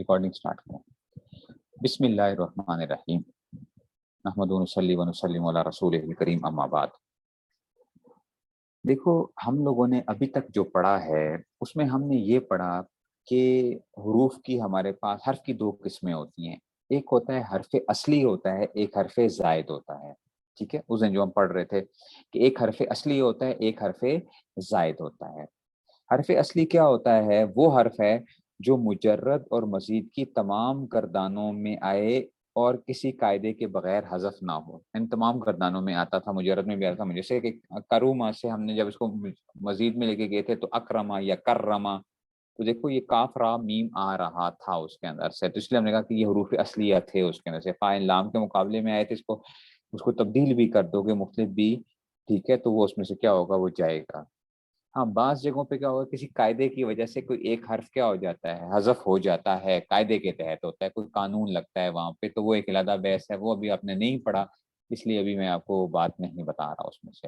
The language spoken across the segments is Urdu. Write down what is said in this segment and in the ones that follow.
ریکارڈنگ سٹارٹ کریں۔ بسم اللہ الرحمن الرحیم، نحمدہ ونصلی ونسلم علی رسولہ الکریم، اما بعد۔ دیکھو ہم لوگوں نے ابھی تک جو پڑھا ہے اس میں ہم نے یہ پڑھا کہ حروف کی ہمارے پاس حرف کی دو قسمیں ہوتی ہیں، ایک ہوتا ہے حرف اصلی ہوتا ہے، ایک حرف زائد ہوتا ہے۔ ٹھیک ہے، اس دن جو ہم پڑھ رہے تھے کہ ایک حرف اصلی ہوتا ہے، ایک حرف زائد ہوتا ہے۔ حرف اصلی کیا ہوتا ہے؟ وہ حرف ہے جو مجرد اور مزید کی تمام گردانوں میں آئے اور کسی قاعدے کے بغیر حذف نہ ہو۔ ان تمام گردانوں میں آتا تھا، مجرد میں بھی آتا تھا، جیسے کہ کروما سے ہم نے جب اس کو مزید میں لے کے گئے تھے تو اکرما یا کرما، تو دیکھو یہ کاف را میم آ رہا تھا اس کے اندر سے، تو اس لیے ہم نے کہا کہ یہ حروف اصلیہ تھے اس کے اندر سے۔ فاعل لام کے مقابلے میں آئے تھے، اس کو تبدیل بھی کر دو گے مختلف بھی، ٹھیک ہے، تو وہ اس میں سے کیا ہوگا، وہ جائے گا۔ ہاں بعض جگہوں پہ کیا ہوگا، کسی قاعدے کی وجہ سے کوئی ایک حرف کیا ہو جاتا ہے، حذف ہو جاتا ہے، قاعدے کے تحت ہوتا ہے، کوئی قانون لگتا ہے وہاں پہ، تو وہ ایک علیحدہ بحث ہے، وہ ابھی آپ نے نہیں پڑھا، اس لیے ابھی میں آپ کو بات نہیں بتا رہا اس میں سے۔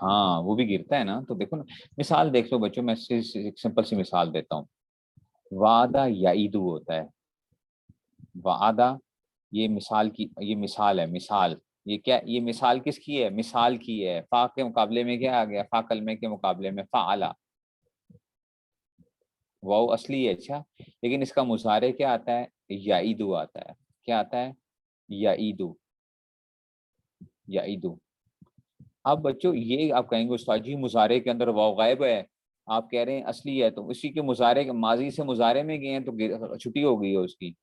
ہاں وہ بھی گرتا ہے نا، تو دیکھو نا، مثال دیکھ لو بچوں، میں ایک سمپل سی مثال دیتا ہوں۔ وعدہ یعیدو ہوتا ہے، وعدہ، یہ مثال ہے، مثال، یہ کیا، یہ مثال کس کی ہے؟ مثال کی ہے۔ فا کے مقابلے میں کیا آ گیا؟ فا کلمے کے مقابلے میں فعلا، واو اصلی ہے، اچھا، لیکن اس کا مضارع کیا آتا ہے؟ یعیدو آتا ہے۔ کیا آتا ہے؟ یعیدو، یعیدو۔ اب بچوں یہ آپ کہیں گے استاد جی مضارع کے اندر واو غائب ہے، آپ کہہ رہے ہیں اصلی ہے، تو اسی کے مضارع ماضی سے مضارع میں گئے ہیں تو چھٹی ہو گئی ہے اس کی،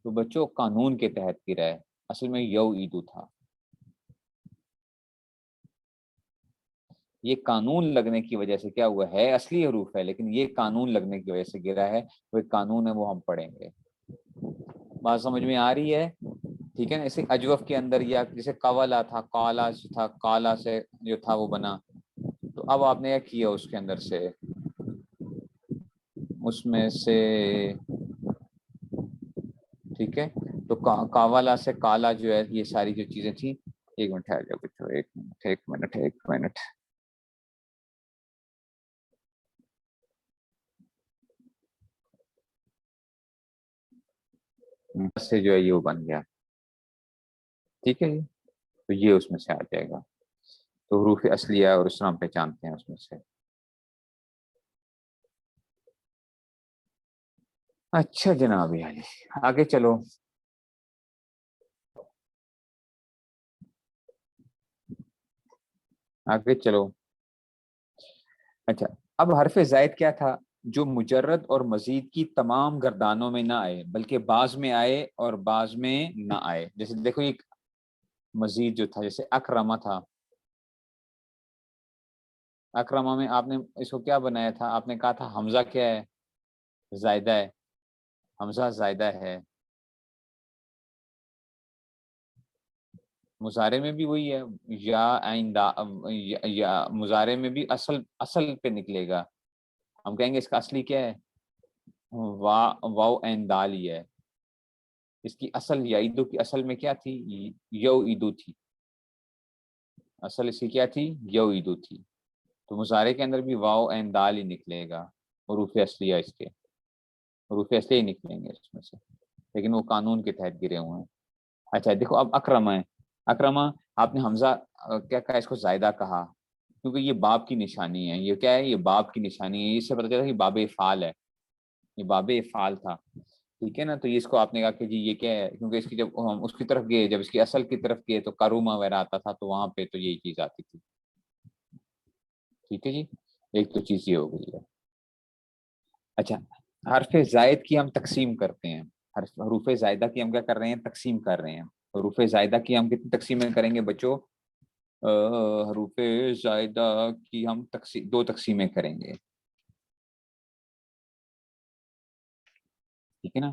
تو بچوں قانون کے تحت گرا ہے، اصل میں یعیدو تھا۔ یہ قانون لگنے کی وجہ سے کیا ہوا ہے، اصلی حروف ہے لیکن یہ قانون لگنے کی وجہ سے گرا ہے، وہ ایک قانون ہے، وہ ہم پڑھیں گے۔ بات سمجھ میں آ رہی ہے؟ ٹھیک ہے نا، اسے اجوف کے اندر، یا جیسے قولا تھا، قالا تھا، قالا سے جو تھا وہ بنا، تو اب آپ نے کیا کیا اس کے اندر سے، اس میں سے، ٹھیک ہے، تو قاولا سے کالا جو ہے، یہ ساری جو چیزیں تھیں، ایک منٹ ٹھہر جاؤ بچوں، ایک منٹ سے جو ہے یہ وہ بن گیا، ٹھیک ہے جی، تو یہ اس میں سے آ جائے گا، تو حروف اصلیہ اور اس طرح ہم پہچانتے ہیں اس میں سے۔ اچھا جناب، علی آگے چلو، آگے چلو۔ اچھا، اب حرف زائد کیا تھا؟ جو مجرد اور مزید کی تمام گردانوں میں نہ آئے بلکہ بعض میں آئے اور بعض میں نہ آئے۔ جیسے دیکھو یہ مزید جو تھا، جیسے اکرما تھا، اکرما میں آپ نے اس کو کیا بنایا تھا؟ آپ نے کہا تھا حمزہ کیا ہے؟ زائدہ ہے، حمزہ زائدہ ہے۔ مضارع میں بھی وہی ہے، یا آئندہ، یا مضارع میں بھی اصل پہ نکلے گا، ہم کہیں گے اس کا اصلی کیا ہے؟ واو عین دال ہی ہے، اس کی اصل یعیدو کی اصل میں کیا تھی؟ یعیدو تھی، اصل اس کی کیا تھی؟ یعیدو تھی، تو مضارع کے اندر بھی واو عین دال ہی نکلے گا، حروف اصلیہ اس کے حروف اصلیہ ہی نکلیں گے اس میں سے، لیکن وہ قانون کے تحت گرے ہوئے ہیں۔ اچھا دیکھو، اب اکرما ہے، اکرما آپ نے حمزہ کیا کہا؟ اس کو زائدہ کہا، کیونکہ یہ باب کی نشانی ہے، یہ کیا ہے؟ یہ باب کی نشانی ہے، اس سے پتہ چلتا ہے کہ باب افعال ہے، یہ باب افعال تھا، ٹھیک ہے نا، تو یہ اس کو آپ نے کہا کہ جی یہ کیا ہے، کیونکہ اس کی جب ہم اس کی طرف گئے، جب اس کی اصل کی طرف گئے تو کروما وغیرہ آتا تھا، تو وہاں پہ تو یہی چیز آتی تھی، ٹھیک ہے جی، ایک تو چیز یہ ہو گئی ہے۔ اچھا، حرف زائد کی ہم تقسیم کرتے ہیں، حروف زائدہ کی ہم کیا کر رہے ہیں؟ تقسیم کر رہے ہیں۔ حروف زائدہ کی ہم کتنی تقسیمیں کریں گے بچوں؟ حروف زائدہ کی ہم دو تقسیمیں کریں گے، ٹھیک ہے نا۔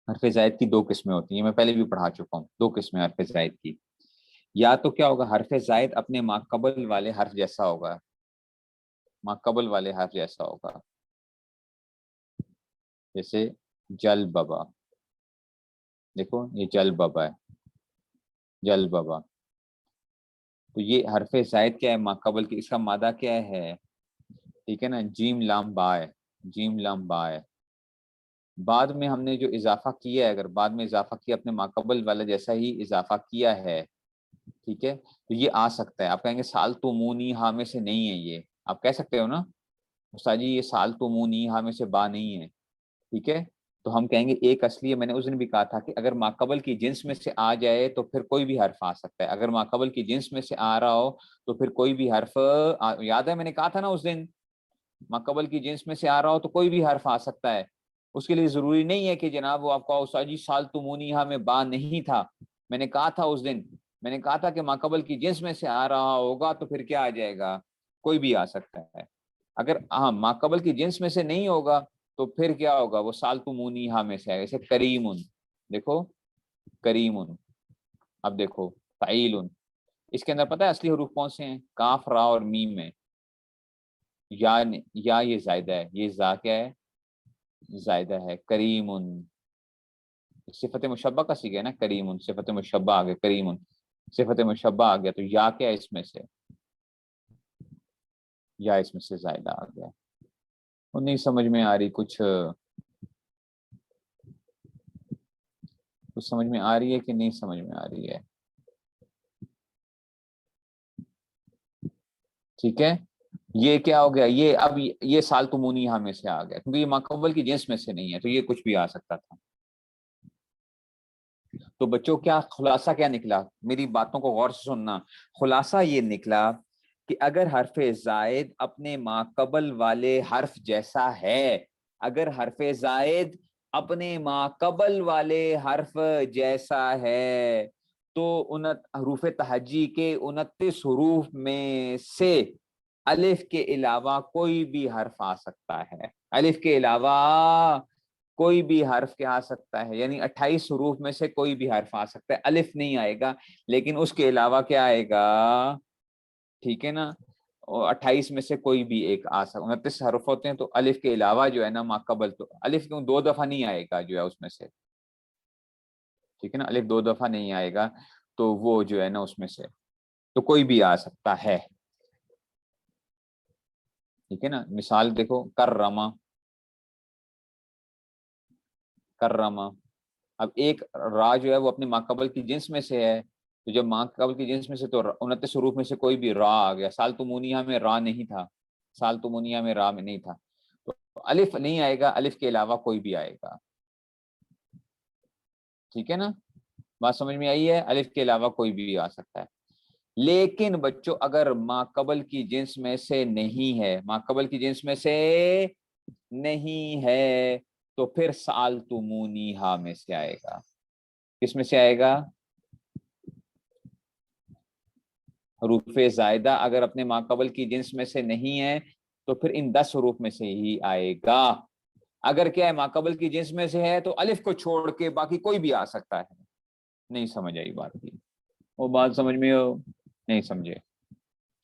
حرف زائد کی دو قسمیں ہوتی ہیں، میں پہلے بھی پڑھا چکا ہوں، دو قسمیں حرف زائد کی، یا تو کیا ہوگا، حرف زائد اپنے ماقبل والے حرف جیسا ہوگا، ماقبل والے حرف جیسا ہوگا، جیسے جل بابا، دیکھو یہ جل بابا ہے، جل بابا، تو یہ حرف زائد کیا ہے؟ ماقبل کی، اس کا مادہ کیا ہے؟ ٹھیک ہے نا، جیم لام با ہے، جیم لام با ہے، بعد میں ہم نے جو اضافہ کیا ہے، اگر بعد میں اضافہ کیا اپنے ماقبل والا جیسا ہی اضافہ کیا ہے، ٹھیک ہے، تو یہ آ سکتا ہے. آپ کہیں گے سالتمونی ہا میں سے نہیں ہے، یہ آپ کہہ سکتے ہو نا استاد جی یہ سالتمونی ہا میں سے با نہیں ہے، ٹھیک ہے. تو ہم کہیں گے ایک اصلی ہے، میں نے اس دن بھی کہا تھا کہ اگر ماقبل کی جنس میں سے آ جائے تو پھر کوئی بھی حرف آ سکتا ہے. اگر ماقبل کی جنس میں سے آ رہا ہو تو پھر کوئی بھی حرف یاد ہے میں نے کہا تھا نا اس دن، ماقبل کی جنس میں سے آ رہا ہو تو کوئی بھی حرف آ سکتا ہے. اس کے لیے ضروری نہیں ہے کہ جناب وہ آپ کو استاد جی سالتمونی ہا میں با نہیں تھا. میں نے کہا تھا اس دن، میں نے کہا تھا کہ ماقبل کی جنس میں سے آ رہا ہوگا تو پھر کیا آ جائے گا، کوئی بھی آ سکتا ہے. اگر ہاں ماقبل کی جنس میں سے نہیں ہوگا تو پھر کیا ہوگا، وہ سالتمونی ہا میں سے آئے گا. جیسے کریم، دیکھو کریم. اب دیکھو فعیل، اس کے اندر پتہ ہے اصلی حروف کون سے ہیں، کاف را اور میم میں. یا یہ زائدہ ہے، یہ زا کیا ہے، زائدہ ہے. کریم صفت مشبہ کا سیکھا ہے نا، کریم صفت مشبہ آ گیا، کریم صفت مشبہ آ گیا، تو یا کیا اس میں سے، یا اس میں سے زائدہ آ گیا. وہ نہیں سمجھ میں آ رہی، کچھ سمجھ میں آ رہی ہے کہ نہیں سمجھ میں آ رہی ہے؟ ٹھیک ہے، یہ کیا ہو گیا، یہ اب یہ سالتمونی ہا میں سے آ گیا کیونکہ یہ ماقبل کی جنس میں سے نہیں ہے، تو یہ کچھ بھی آ سکتا تھا. تو بچوں کیا خلاصہ کیا نکلا، میری باتوں کو غور سے سننا. خلاصہ یہ نکلا کہ اگر حرف زائد اپنے ماقبل والے حرف جیسا ہے، اگر حرف زائد اپنے ماقبل والے حرف جیسا ہے تو حروف تہجی کے 29 حروف میں سے الف کے علاوہ کوئی بھی حرف آ سکتا ہے. الف کے علاوہ کوئی بھی حرف کیا آ سکتا ہے، یعنی 28 حروف میں سے کوئی بھی حرف آ سکتا ہے. الف نہیں آئے گا لیکن اس کے علاوہ کیا آئے گا، ٹھیک ہے نا. اور 28 میں سے کوئی بھی ایک آ سکتا. 29 حرف ہوتے ہیں تو الف کے علاوہ جو ہے نا ماقبل، تو الف کیوں 2 دفعہ نہیں آئے گا جو ہے اس میں سے، ٹھیک ہے نا، الف 2 دفعہ نہیں آئے گا تو وہ جو ہے نا اس میں سے تو کوئی بھی آ سکتا ہے. ٹھیک ہے نا، مثال دیکھو کرما، کرما. اب ایک را جو ہے وہ اپنے ماقبل کی جنس میں سے ہے، تو جب ماقبل کی جنس میں سے تو 29 حروف میں سے کوئی بھی را آ گیا. سالتمونیہ میں را نہیں تھا، سالتمونیہ میں را میں نہیں تھا، تو الف نہیں آئے گا، الف کے علاوہ کوئی بھی آئے گا. ٹھیک ہے نا، بات سمجھ میں آئی ہے، الف کے علاوہ کوئی بھی آ سکتا ہے. لیکن بچوں اگر ماقبل کی جنس میں سے نہیں ہے، ماقبل کی جنس میں سے نہیں ہے تو پھر سالتمونی ہا میں سے آئے گا. کس میں سے آئے گا، حروف زائدہ اگر اپنے ماقبل کی جنس میں سے نہیں ہے تو پھر ان 10 حروف میں سے ہی آئے گا. اگر کیا ہے ماقبل کی جنس میں سے ہے تو الف کو چھوڑ کے باقی کوئی بھی آ سکتا ہے. نہیں سمجھ آئی بات کی، وہ بات سمجھ میں ہو نہیں سمجھے؟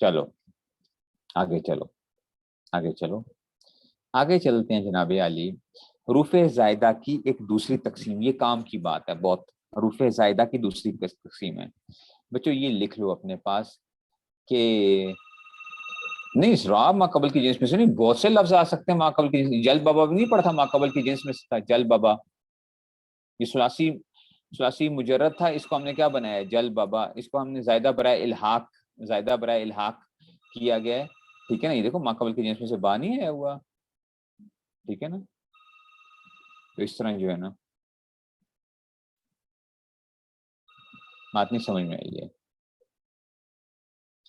چلو آگے چلو، آگے چلو، آگے چلتے ہیں جناب علی. حروف زائدہ کی ایک دوسری تقسیم، یہ کام کی بات ہے بہت. حروف زائدہ کی دوسری تقسیم ہے بچوں، یہ لکھ لو اپنے پاس کہ نہیں را ماقبل کی جنس میں سے نہیں، بہت سے لفظ آ سکتے ہیں ماقبل کی جنس. جل بابا بھی نہیں پڑھا تھا ماقبل کی جنس میں سے تھا، جل بابا. یہ ثلاثی مجرد تھا، اس کو ہم نے کیا بنایا ہے، جل بابا. اس کو ہم نے زائدہ برائے الحاق، زائدہ برائے الحاق کیا گیا ہے. ٹھیک ہے نا، یہ دیکھو ماقبل کی جنس میں سے با نہیں ہے ہوا، ٹھیک ہے نا. تو اس طرح جو ہے نا بات نہیں سمجھ میں آئی ہے،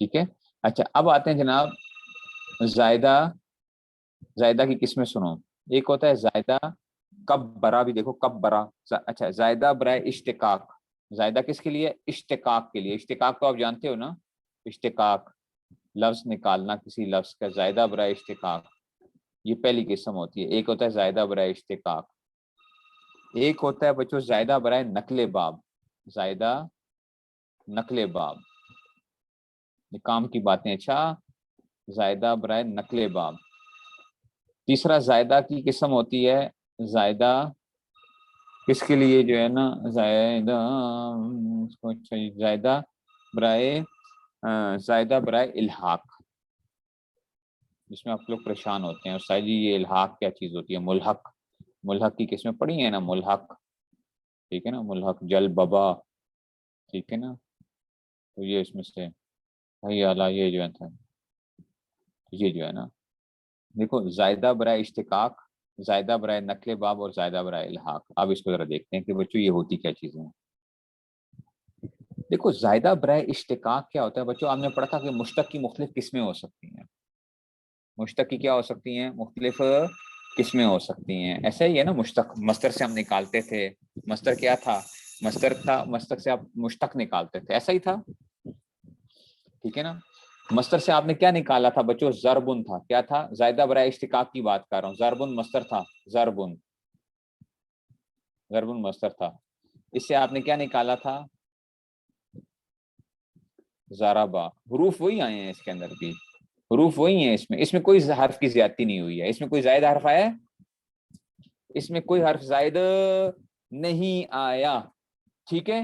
ٹھیک ہے. اچھا اب آتے ہیں جناب زائدہ. زائدہ کی قسمیں سنو، ایک ہوتا ہے زائدہ کب برا، بھی دیکھو کب برا. اچھا زائدہ برائے اشتقاق، زائدہ کس کے لیے، اشتقاق کے لیے. اشتقاق تو آپ جانتے ہو نا، اشتقاق لفظ نکالنا کسی لفظ کا، زائدہ برائے اشتقاق، یہ پہلی قسم ہوتی ہے. ایک ہوتا ہے زائدہ برائے اشتقاق، ایک ہوتا ہے بچوں زائدہ برائے نقل باب. زائدہ نقل باب، یہ کام کی باتیں. اچھا زائدہ برائے نقل باب. تیسرا زائدہ کی قسم ہوتی ہے زائدہ کس کے لیے جو ہے نا، زائدہ زائدہ برائے زائدہ برائے الحاق، جس میں آپ لوگ پریشان ہوتے ہیں استاد جی یہ الحاق کیا چیز ہوتی ہے، ملحق. ملحق کی قسمیں پڑھی ہیں نا, ملحق, ٹھیک ہے نا, ملحق, جل ببا, ٹھیک ہے نا, تو یہ اس میں سے حی اعلیٰ, یہ جو ہے تھا, یہ جو ہے نا, دیکھو زائدہ برائے اشتقاق, زائدہ برائے نقل باب اور زائدہ برائے الحاق. اب اس کو ذرا دیکھتے ہیں کہ بچوں یہ ہوتی کیا چیزیں ہیں. دیکھو زائدہ برائے اشتقاق کیا ہوتا ہے بچوں, آپ نے پڑھا تھا کہ مشتق کی مختلف قسمیں ہو سکتی ہیں. مشتق کی کیا ہو سکتی ہیں, مختلف قسمیں ہو سکتی ہیں. ایسا ہی ہے نا, مشتق مصدر سے ہم نکالتے تھے, مصدر کیا تھا, مصدر تھا, مصدر سے آپ مشتق نکالتے تھے, ایسا ہی تھا, ٹھیک ہے نا. مصدر سے آپ نے کیا نکالا تھا بچوں, ضربن تھا. کیا تھا, زائدہ برائے اشتقاق کی بات کر رہا ہوں, ضربن مصدر تھا, ضربن, ضربن مصدر تھا. اس سے آپ نے کیا نکالا تھا, ضربا. حروف وہی آئے ہیں اس کے اندر بھی, حروف وہی ہیں اس میں کوئی حرف کی زیادتی نہیں ہوئی ہے. اس میں کوئی زائد حرف آیا ہے, اس میں کوئی حرف زائد نہیں آیا, ٹھیک ہے,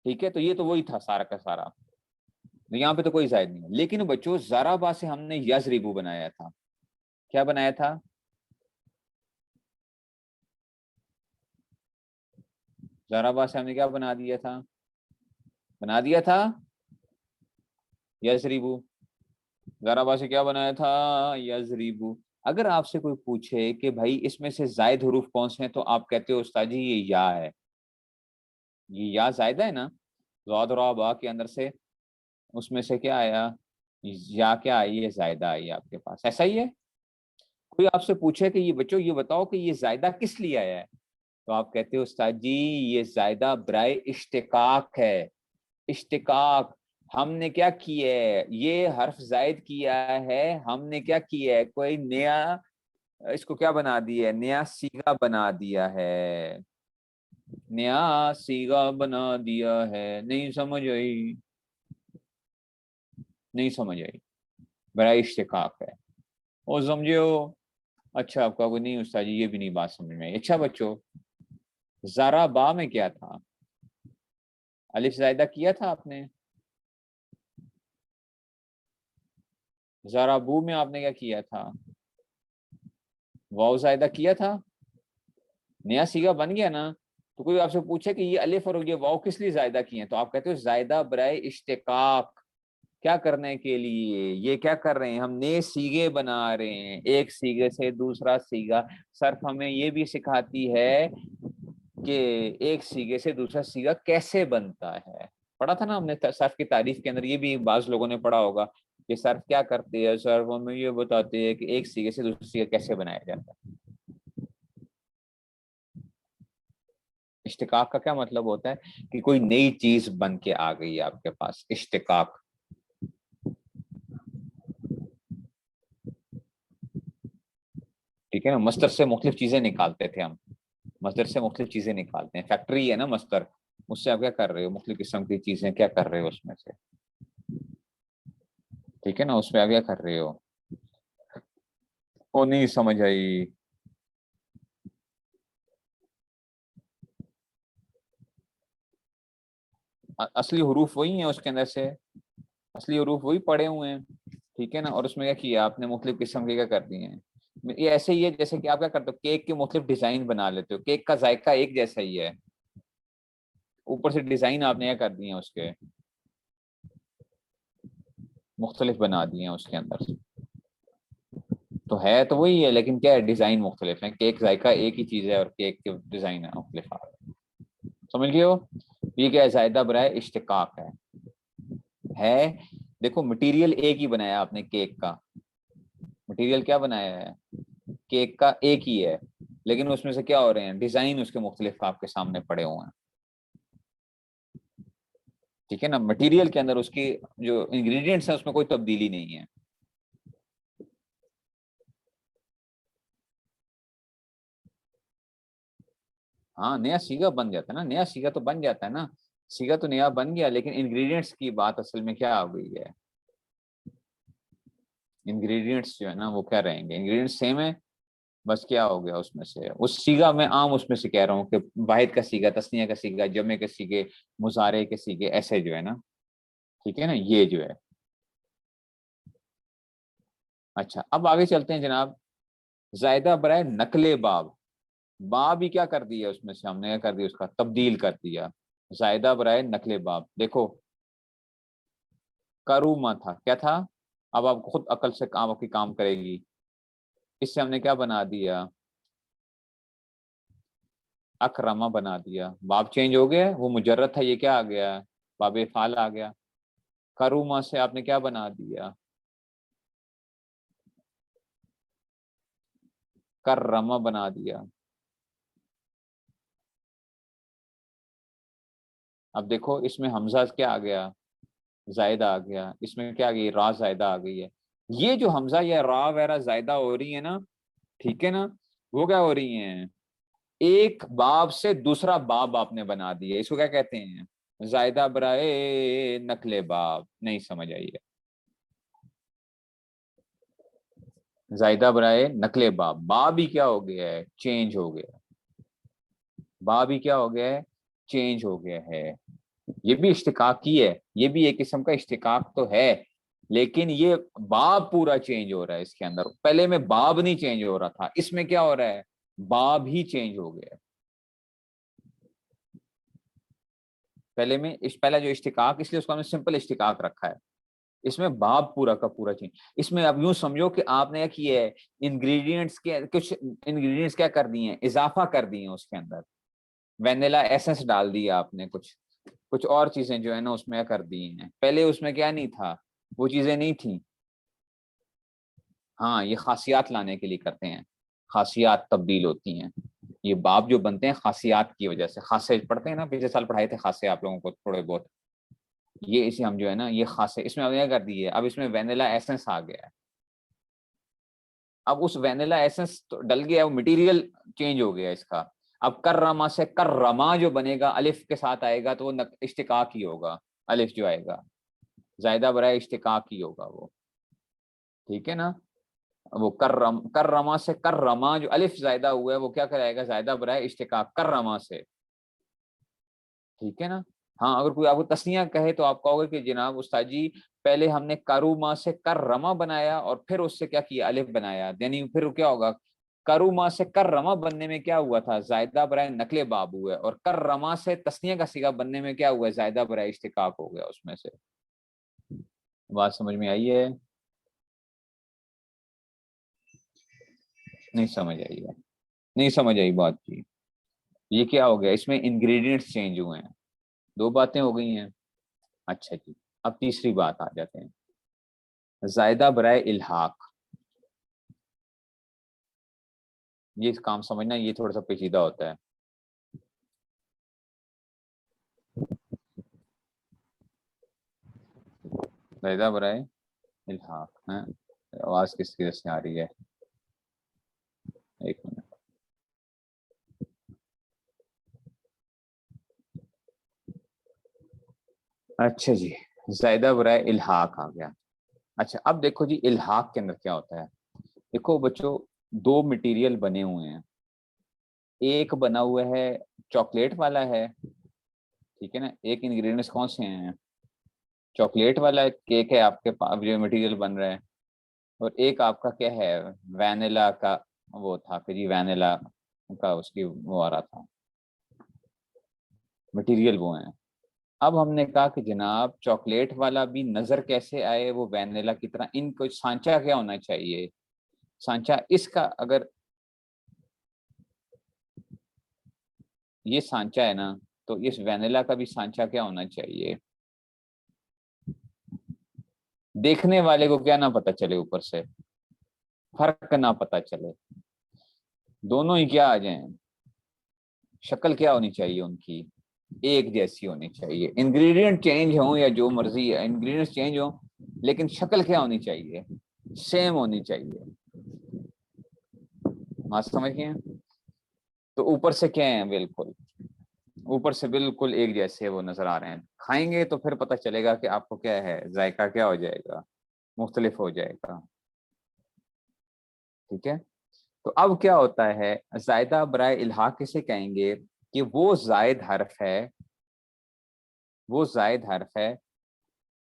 ٹھیک ہے. تو یہ تو وہی تھا سارا کا سارا, یہاں پہ تو کوئی زائد نہیں ہے. لیکن بچوں ضربا سے ہم نے یضربو بنایا تھا. کیا بنایا تھا, ضربا سے ہم نے کیا بنا دیا تھا, بنا دیا تھا یضربو. ضربا سے کیا بنایا تھا, یضربو. اگر آپ سے کوئی پوچھے کہ بھائی اس میں سے زائد حروف کون سے ہیں, تو آپ کہتے ہو استاد جی یہ یا ہے, یہ یا زائدہ ہے نا, ضاد را با کے اندر سے اس میں سے کیا آیا, یا کیا آئی ہے, زائدہ آئی ہے آپ کے پاس. ایسا ہی ہے. کوئی آپ سے پوچھے کہ یہ بچوں یہ بتاؤ کہ یہ زائدہ کس لیے آیا ہے, تو آپ کہتے ہو استاد جی یہ زائدہ برائے اشتقاق ہے. اشتقاق, ہم نے کیا کیا ہے, یہ حرف زائد کیا ہے, ہم نے کیا کیا ہے, کوئی نیا اس کو کیا بنا دیا ہے, نیا سیغہ بنا دیا ہے, نیا سیغہ بنا دیا ہے. نہیں سمجھ آئی, نہیں سمجھ آئی, برائے اشتقاق ہے. اور سمجھے ہو, اچھا آپ کا کوئی نہیں استاد جی یہ بھی نہیں بات سمجھ میں آئی. اچھا بچوں ضربا میں کیا تھا, الف زائدہ کیا تھا آپ نے, ضربو میں آپ نے کیا کیا تھا, واو زائدہ کیا تھا, نیا سیغہ بن گیا نا. تو کوئی آپ سے پوچھے کہ یہ الف اور یہ واو کس لیے زائدہ کیے ہیں, تو آپ کہتے ہو زائدہ برائے اشتقاق. کیا کرنے کے لیے, یہ کیا کر رہے ہیں, ہم نئے سیغے بنا رہے ہیں, ایک سیغے سے دوسرا سیغہ. صرف ہمیں یہ بھی سکھاتی ہے کہ ایک سیغے سے دوسرا سیغہ کیسے بنتا ہے. پڑھا تھا نا ہم نے صرف کی تعریف کے اندر, یہ بھی بعض لوگوں نے پڑھا ہوگا کہ صرف کیا کرتے ہیں, صرف ہمیں یہ بتاتے ہیں کہ ایک سیغے سے دوسرا سیغہ کیسے بنایا جاتا ہے. اشتقاق کا کیا مطلب ہوتا ہے کہ کوئی نئی چیز بن کے آ گئی ہے آپ کے پاس, اشتقاق. ٹھیک ہے نا, مصدر سے مختلف چیزیں نکالتے تھے ہم, مصدر سے مختلف چیزیں نکالتے ہیں. فیکٹری ہے نا مصدر, اس سے آپ کیا کر رہے ہو, مختلف قسم کی چیزیں کیا کر رہے ہو اس میں سے, ٹھیک ہے نا, اس میں آپ کیا کر رہے ہو. وہ نہیں سمجھ آئی, اصلی حروف وہی ہیں اس کے اندر سے, اصلی حروف وہی پڑے ہوئے ہیں, ٹھیک ہے نا. اور اس میں کیا کیا آپ نے, مختلف قسم کے کیا کر دی ہیں. یہ ایسے ہی ہے جیسے کہ آپ کیا کرتے ہو, کیک کے مختلف ڈیزائن بنا لیتے ہو, کیک کا ذائقہ ایک جیسا ہی ہے, اوپر سے ڈیزائن آپ نے کیا کر دی ہیں اس کے, مختلف بنا دیے ہیں اس کے اندر. تو ہے تو وہی ہے, لیکن کیا ہے, ڈیزائن مختلف ہیں. کیک ذائقہ ایک ہی چیز ہے اور کیک کے ڈیزائن مختلف آ رہے ہیں. سمجھ گئے ہو, یہ کیا ہے, زائدہ برائے اشتقاق ہے. دیکھو مٹیریل ایک ہی بنایا آپ نے کیک کا, مٹیریل کیا بنایا ہے, کیک کا ایک ہی ہے, لیکن اس میں سے کیا ہو رہے ہیں, ڈیزائن اس کے مختلف آپ کے سامنے پڑے ہوئے ہیں. ٹھیک ہے نا, مٹیریل کے اندر اس کی جو انگریڈینٹس ہیں اس میں کوئی تبدیلی نہیں ہے. ہاں نیا سیگا بن جاتا ہے نا, نیا سیگا تو بن جاتا ہے نا, سیگا تو نیا بن گیا, لیکن انگریڈینٹس کی بات اصل میں کیا ہو گئی ہے, انگریڈینٹس جو ہے نا وہ کیا رہیں گے, انگریڈینٹس سیم ہے, بس کیا ہو گیا اس میں سے, اس سیگا میں عام اس میں سے کہہ رہا ہوں کہ واحد کا سیگا, تسنیہ کا سیگا, جمع کے سیگے, مضارع کے سیگے, ایسے جو ہے نا, ٹھیک ہے نا, یہ جو ہے. اچھا اب آگے چلتے ہیں جناب. زائدہ برائے نقل باب، باب ہی کیا کر دیا اس میں سے ہم نے، کیا کر دیا اس کا تبدیل کر دیا. زائدہ برائے نقل باب. دیکھو کروما تھا، کیا تھا؟ اب آپ خود عقل سے کام آپ کی کام کرے گی. اس سے ہم نے کیا بنا دیا؟ اکرما بنا دیا. باب چینج ہو گیا، وہ مجرد تھا، یہ کیا آ گیا؟ باب فعال آ گیا. کروما سے آپ نے کیا بنا دیا؟ کرما بنا دیا. اب دیکھو اس میں حمزہ کیا آ گیا؟ زائدہ آ گیا. اس میں کیا آ گئی؟ را زائدہ آ گئی ہے. یہ جو حمزہ یا را وغیرہ زائدہ ہو رہی ہے نا، ٹھیک ہے نا، وہ کیا ہو رہی ہیں؟ ایک باب سے دوسرا باب آپ نے بنا دیا. اس کو کیا کہتے ہیں؟ زائدہ برائے نقل باب. نہیں سمجھ آئی ہے؟ زائدہ برائے نقل باب، باب ہی کیا ہو گیا ہے؟ چینج ہو گیا. باب ہی کیا ہو گیا ہے؟ چینج ہو گیا ہے. یہ بھی اشتقاق کی ہے، یہ بھی ایک قسم کا اشتقاق تو ہے، لیکن یہ باب پورا چینج ہو رہا ہے اس کے اندر. پہلے میں باب نہیں چینج ہو رہا تھا، اس میں کیا ہو رہا ہے؟ باب ہی چینج ہو گیا. پہلا جو اشتقاق، اس لیے اس کو ہم نے سمپل اشتقاق رکھا ہے. اس میں باب پورا کا پورا چینج. اس میں اب یوں سمجھو کہ آپ نے کیا کیا ہے، انگریڈینٹس کے کچھ انگریڈینٹس کیا کر دیے ہیں؟ اضافہ کر دیے ہیں اس کے اندر. وینیلا ایسنس ڈال دیا آپ نے، کچھ اور چیزیں جو ہے نا اس میں کر دی ہیں. پہلے اس میں کیا نہیں تھا؟ وہ چیزیں نہیں تھیں. ہاں یہ خاصیات لانے کے لیے کرتے ہیں، خاصیات تبدیل ہوتی ہیں. یہ باب جو بنتے ہیں خاصیات کی وجہ سے. خاصے پڑھتے ہیں نا، پچھلے سال پڑھائے تھے خاصے آپ لوگوں کو تھوڑے بہت. یہ اسے ہم جو ہے نا یہ خاصے اس میں اب کیا کر دی ہے. اب اس میں وینیلا ایسنس آ گیا ہے. اب اس وینیلا ایسنس ڈل گیا، وہ مٹیریل چینج ہو گیا اس کا. اب کرما سے کرما جو بنے گا الف کے ساتھ آئے گا تو وہ اشتقاق ہی ہوگا. الف جو آئے گا زائدہ برائے اشتقاق ہی ہوگا وہ. ٹھیک ہے نا؟ وہ کرما سے کرما جو الف زائدہ ہوا ہے وہ کیا کرائے گا؟ زائدہ برائے اشتقاق کرما سے. ٹھیک ہے نا؟ ہاں اگر کوئی آپ کو تسنیہ کہے تو آپ کہو گے کہ جناب استاد جی پہلے ہم نے کروما سے کرما بنایا اور پھر اس سے کیا کیا؟ الف بنایا. یعنی پھر کیا ہوگا؟ کروما سے کرما بننے میں کیا ہوا تھا؟ زائدہ برائے نقل باب ہوا ہے. اور کرما سے تسنیہ کا صیغہ بننے میں کیا ہوا ہے؟ زائدہ برائے اشتقاق ہو گیا اس میں سے. بات سمجھ میں آئی ہے؟ نہیں سمجھ آئی ہے؟ نہیں سمجھ آئی بات کی. یہ کیا ہو گیا؟ اس میں انگریڈینٹس چینج ہوئے ہیں. دو باتیں ہو گئی ہیں. اچھا جی، اب تیسری بات آ جاتے ہیں، زائدہ برائے الحاق. یہ کام سمجھنا، یہ تھوڑا سا پیچیدہ ہوتا ہے. زائدہ برائے الحاق ہے. آواز کس طرح سے آ رہی ہے؟ ایک منٹ. اچھا جی، زائدہ برائے الحاق آ گیا. اچھا اب دیکھو جی الحاق کے اندر کیا ہوتا ہے. دیکھو بچوں، دو مٹیریل بنے ہوئے ہیں. ایک بنا ہوا ہے چاکلیٹ والا ہے، ٹھیک ہے نا. ایک انگریڈینٹس کون سے ہیں؟ چاکلیٹ والا کیک ہے آپ کے پاس جو مٹیریل بن رہا ہے. اور ایک آپ کا کیا ہے؟ وینیلا کا وہ تھا کہ جی وینیلا کا اس کی وہ آ رہا تھا مٹیریل وہ ہیں. اب ہم نے کہا کہ جناب چاکلیٹ والا بھی نظر کیسے آئے وہ وینیلا کی طرح. ان کو سانچہ کیا ہونا چاہیے؟ سانچہ اس کا اگر یہ سانچہ ہے نا تو اس وینیلا کا بھی سانچہ کیا ہونا چاہیے؟ دیکھنے والے کو کیا نہ پتا چلے، اوپر سے فرق نہ پتا چلے، دونوں ہی کیا آ جائیں. شکل کیا ہونی چاہیے ان کی؟ ایک جیسی ہونی چاہیے. انگریڈینٹ چینج ہوں یا جو مرضی ہے، انگریڈینٹ چینج ہوں لیکن شکل کیا ہونی چاہیے؟ سیم ہونی چاہیے. بات سمجھ گئے ہیں؟ تو اوپر سے کیا ہیں؟ بالکل اوپر سے بالکل ایک جیسے وہ نظر آ رہے ہیں. کھائیں گے تو پھر پتہ چلے گا کہ آپ کو کیا ہے، ذائقہ کیا ہو جائے گا؟ مختلف ہو جائے گا. ٹھیک ہے. تو اب کیا ہوتا ہے؟ زائدہ برائے الحاق کسے کہیں گے؟ کہ وہ زائد حرف ہے، وہ زائد حرف ہے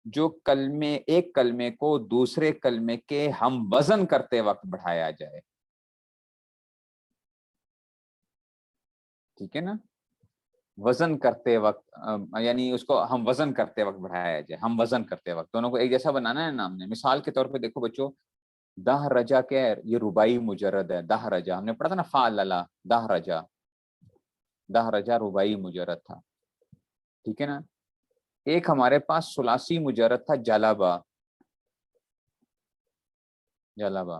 جو کلمے ایک کلمے کو دوسرے کلمے کے ہم وزن کرتے وقت بڑھایا جائے. ٹھیک ہے نا, وزن کرتے وقت یعنی اس کو ہم وزن کرتے وقت بڑھایا جائے, ہم وزن کرتے وقت دونوں کو ایک جیسا بنانا ہے نام نے. مثال کے طور پہ دیکھو بچوں, دہ رجا کیا ہے, یہ ربائی مجرد ہے. دہ رجا ہم نے پڑھا تھا نا, فعللا, دہ رجا, دہ رجا ربائی مجرد تھا. ٹھیک ہے نا. ایک ہمارے پاس ثلاثی مجرد تھا, جلبا, جلبا.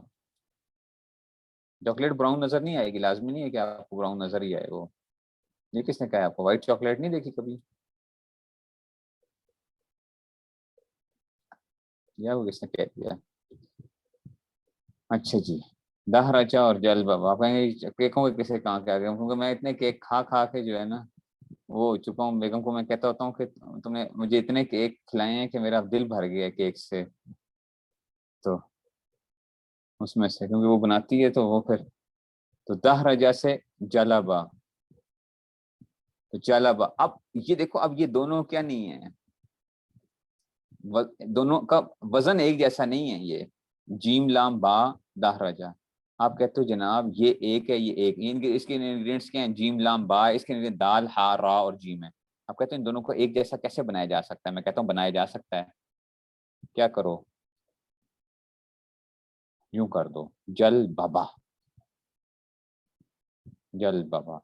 چاکلیٹ براؤن نظر نہیں آئے گی, لازمی نہیں ہے کہ آپ کو براؤن نظر ہی آئے. وہ یہ کس نے کہا ہے آپ کو, وائٹ چاکلیٹ نہیں دیکھی کبھی, یا وہ کس نے کہہ دیا. اچھا جی, دہ رچا اور جل بابا. آپ کہیں گے کیکوں کے کسے کہاں کیا گیا, کیونکہ میں اتنے کیک کھا کھا کے جو ہے نا وہ ہو چکا ہوں. بیگم کو میں کہتا ہوتا ہوں کہ تم نے مجھے اتنے کیک کھلائے ہیں کہ میرا دل بھر گیا کیک سے. تو اس میں سے کیونکہ وہ بناتی ہے تو وہ پھر تو دہ رجا سے جلبا, تو جلبا. اب یہ دیکھو, اب یہ دونوں کیا نہیں ہے, دونوں کا وزن ایک جیسا نہیں ہے. یہ جیم لام با دہ رجا, آپ کہتے ہو جناب یہ ایک ہے, یہ ایک, اس کے انگریڈینٹس کیا ہیں, جیم لام با, اس کے دال ہا را اور جیم ہے. آپ کہتے ہیں ان دونوں کو ایک جیسا کیسے بنایا جا سکتا ہے. میں کہتا ہوں بنایا جا سکتا ہے. کیا کرو, یوں کر دو, جل بابا, جل بابا,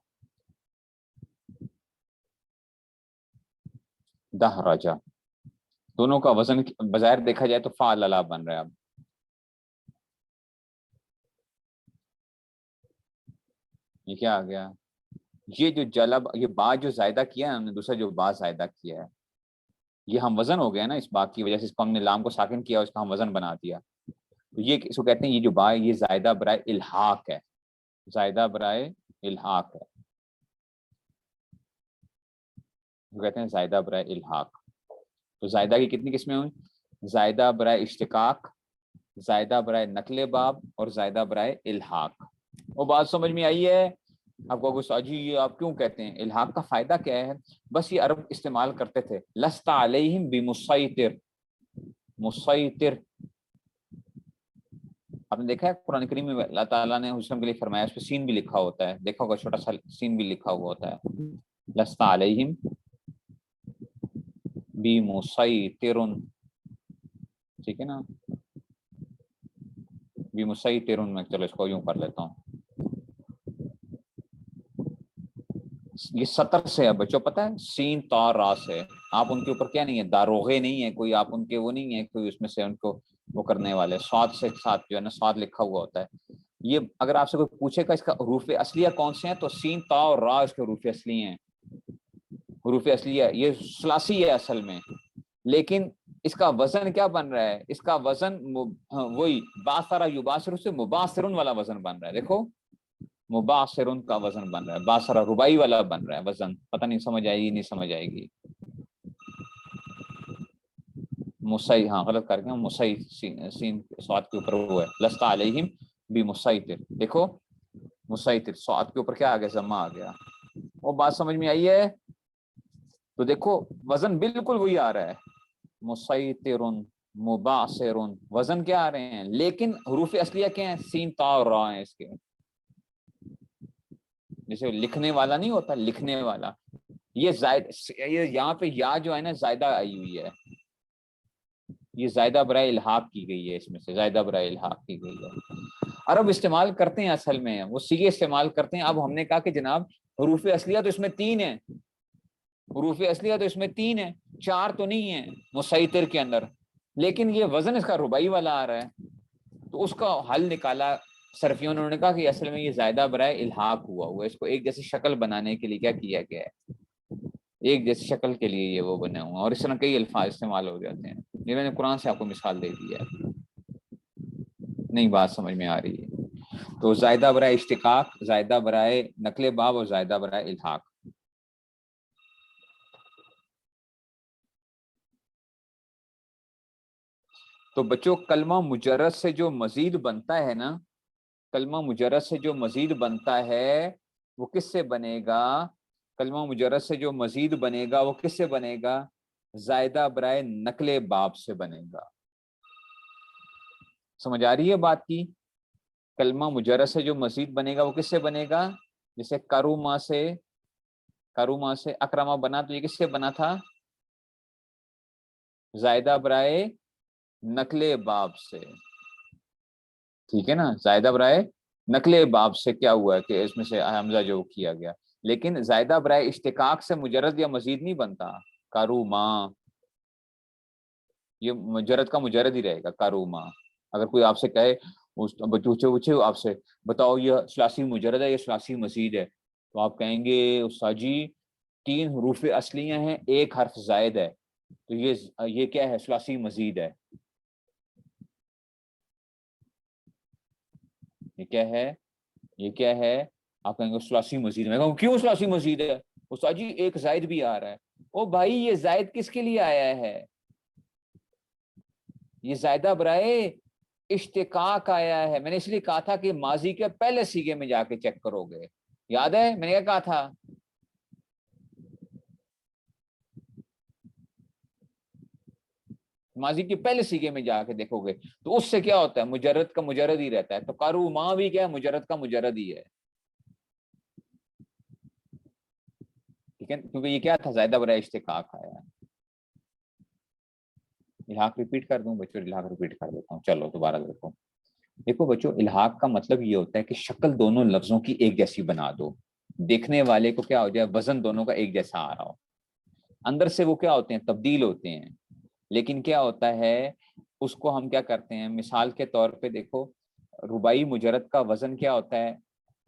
دہ رجا. دونوں کا وزن بظاہر دیکھا جائے تو فعللا بن رہا ہے. اب یہ کیا آ گیا, یہ جو جلب, یہ با جو زائدہ کیا ہے ہم نے, دوسرا جو با زائدہ کیا ہے, یہ ہم وزن ہو گیا نا اس با کی وجہ سے. اس کو ہم نے لام کو ساکن کیا, اس کا ہم وزن بنا دیا. تو یہ اس کو کہتے ہیں, یہ جو با ہے یہ زائدہ برائے الحاق ہے, زائدہ برائے الحاق ہے, کہتے ہیں زائدہ برائے الحاق. تو زائدہ کی کتنی قسمیں ہوئی, زائدہ برائے اشتقاق, زائدہ برائے نقل باب, اور زائدہ برائے الحاق. وہ بات سمجھ میں آئی ہے آپ کو؟ غصہ جی یہ آپ کیوں کہتے ہیں الحاق کا فائدہ کیا ہے؟ بس یہ عرب استعمال کرتے تھے, لست علیہم بمسیطر, مسیطر. آپ نے دیکھا ہے قرآن کریم میں اللہ تعالیٰ نے حسن کے لیے فرمایا, اس پہ سین بھی لکھا ہوتا ہے, دیکھا ہوگا چھوٹا سا سین بھی لکھا ہوا ہوتا ہے, لست علیہم بمسیطر. ٹھیک ہے نا, بمسیطر. میں چلو اس کو یوں کر لیتا ہوں, یہ 70 سے ہے بچوں, پتہ ہے, سین تا را سے. آپ ان کے اوپر کیا نہیں ہے, داروغے نہیں ہے کوئی, آپ ان کے وہ نہیں ہے کوئی اس میں سے ان کو وہ کرنے والے. سواد سے ساتھ جو ہے نا سواد لکھا ہوا ہوتا ہے. یہ اگر آپ سے کوئی پوچھے گا اس کا حروف اصلیہ کون سے ہیں, تو سین تا اور را اس کے حروف اصلی ہیں. حروف اصلیہ یہ ثلاثی ہے اصل میں, لیکن اس کا وزن کیا بن رہا ہے, اس کا وزن وہی باثرا یباثر سے مباثرن والا وزن بن رہا ہے. دیکھو مباثرن کا وزن بن رہا ہے, باثرا ربائی والا بن رہا ہے وزن. پتہ نہیں سمجھ آئے گی نہیں سمجھ آئے گی. مسی, ہاں غلط کر گیا, مسی سین سواد کے اوپر وہ ہے, لست علیہم بمسیطر. دیکھو مسیطر, سواد کے اوپر کیا آ گیا, ضمہ آ گیا. وہ بات سمجھ میں آئی ہے؟ تو دیکھو وزن بالکل وہی آ رہا ہے, مسیطر, مباصر, وزن کیا آ رہے ہیں, لیکن حروف اصلیہ کیا ہیں, سین تا اور را ہیں اس کے. جیسے لکھنے والا نہیں ہوتا, لکھنے والا, یہ یہاں پہ یا جو ہے نا زائدہ آئی ہوئی ہے, یہ زائدہ برائے الحاق کی گئی ہے, اس میں سے زائدہ برائے الحاق کی گئی ہے. عرب استعمال کرتے ہیں اصل میں, وہ سیگے استعمال کرتے ہیں. اب ہم نے کہا کہ جناب حروف اصلیہ تو اس میں 3 ہیں, حروف اصلیہ تو اس میں 3 ہیں, 4 تو نہیں ہے مسیطر کے اندر, لیکن یہ وزن اس کا ربائی والا آ رہا ہے. تو اس کا حل نکالا صرفیوں نے, انہوں نے کہا کہ اصل میں یہ زائدہ برائے الحاق ہوا ہوا ہے, اس کو ایک جیسی شکل بنانے کے لیے کیا کیا گیا ہے, ایک جیسی شکل کے لیے یہ وہ بنے ہوا, اور اس طرح کئی الفاظ استعمال ہو جاتے ہیں. یہ میں نے قرآن سے آپ کو مثال دے دی ہے, نہیں بات سمجھ میں آ رہی ہے. تو زائدہ برائے اشتقاق, زائدہ برائے نقل باب, اور زائدہ برائے الحاق. تو بچوں کلمہ مجرد سے جو مزید بنتا ہے نا, کلمہ مجرد سے جو مزید بنتا ہے وہ کس سے بنے گا, کلمہ مجرد سے جو مزید بنے گا وہ کس سے بنے گا, زائدہ برائے نقل باب سے بنے گا. سمجھ آ رہی ہے بات کی؟ کلمہ مجرد سے جو مزید بنے گا وہ کس سے بنے گا, جیسے کروما سے کروما سے اکرما بنا تو یہ کس سے بنا تھا؟ زائدہ برائے نقل باب سے، ٹھیک ہے نا، زائدہ برائے نقل باب سے کیا ہوا ہے کہ اس میں سے حمزہ جو کیا گیا، لیکن زائدہ برائے اشتقاق سے مجرد یا مزید نہیں بنتا. کروما یہ مجرد کا مجرد ہی رہے گا. کروما اگر کوئی آپ سے کہے پوچھے آپ سے بتاؤ یہ ثلاثی مجرد ہے یا ثلاثی مزید ہے، تو آپ کہیں گے استاد جی 3 حروف اصلیہ ہیں، 1 حرف زائد ہے، تو یہ کیا ہے؟ ثلاثی مزید ہے. یہ کیا ہے؟ یہ کیا ہے؟ آپ کہیں گے ثلاثی مزید. میں کہوں کیوں ثلاثی مزید ہے استاد جی؟ ایک زائد بھی آ رہا ہے. او بھائی یہ زائد کس کے لیے آیا ہے؟ یہ زائدہ برائے اشتقاق آیا ہے. میں نے اس لیے کہا تھا کہ ماضی کے پہلے سیگے میں جا کے چیک کرو گے، یاد ہے میں نے کیا کہا تھا؟ ماضی کے پہلے سیگے میں جا کے دیکھو گے تو اس سے کیا ہوتا ہے؟ مجرد کا مجرد ہی رہتا ہے. تو کروما بھی کیا ہے؟ مجرد کا مجرد ہی ہے، ٹھیک ہے، کیونکہ یہ کیا تھا؟ زائدہ برائے اشتقاق آیا. الحاق ریپیٹ کر دوں بچوں؟ الحاق ریپیٹ کر دیتا ہوں، چلو دوبارہ دیکھو. دیکھو بچوں، الحاق کا مطلب یہ ہوتا ہے کہ شکل دونوں لفظوں کی ایک جیسی بنا دو، دیکھنے والے کو کیا ہو جائے؟ وزن دونوں کا ایک جیسا آ رہا ہو. اندر سے وہ کیا ہوتے ہیں؟ تبدیل ہوتے ہیں. لیکن کیا ہوتا ہے اس کو ہم کیا کرتے ہیں؟ مثال کے طور پہ دیکھو، رباعی مجرد کا وزن کیا ہوتا ہے؟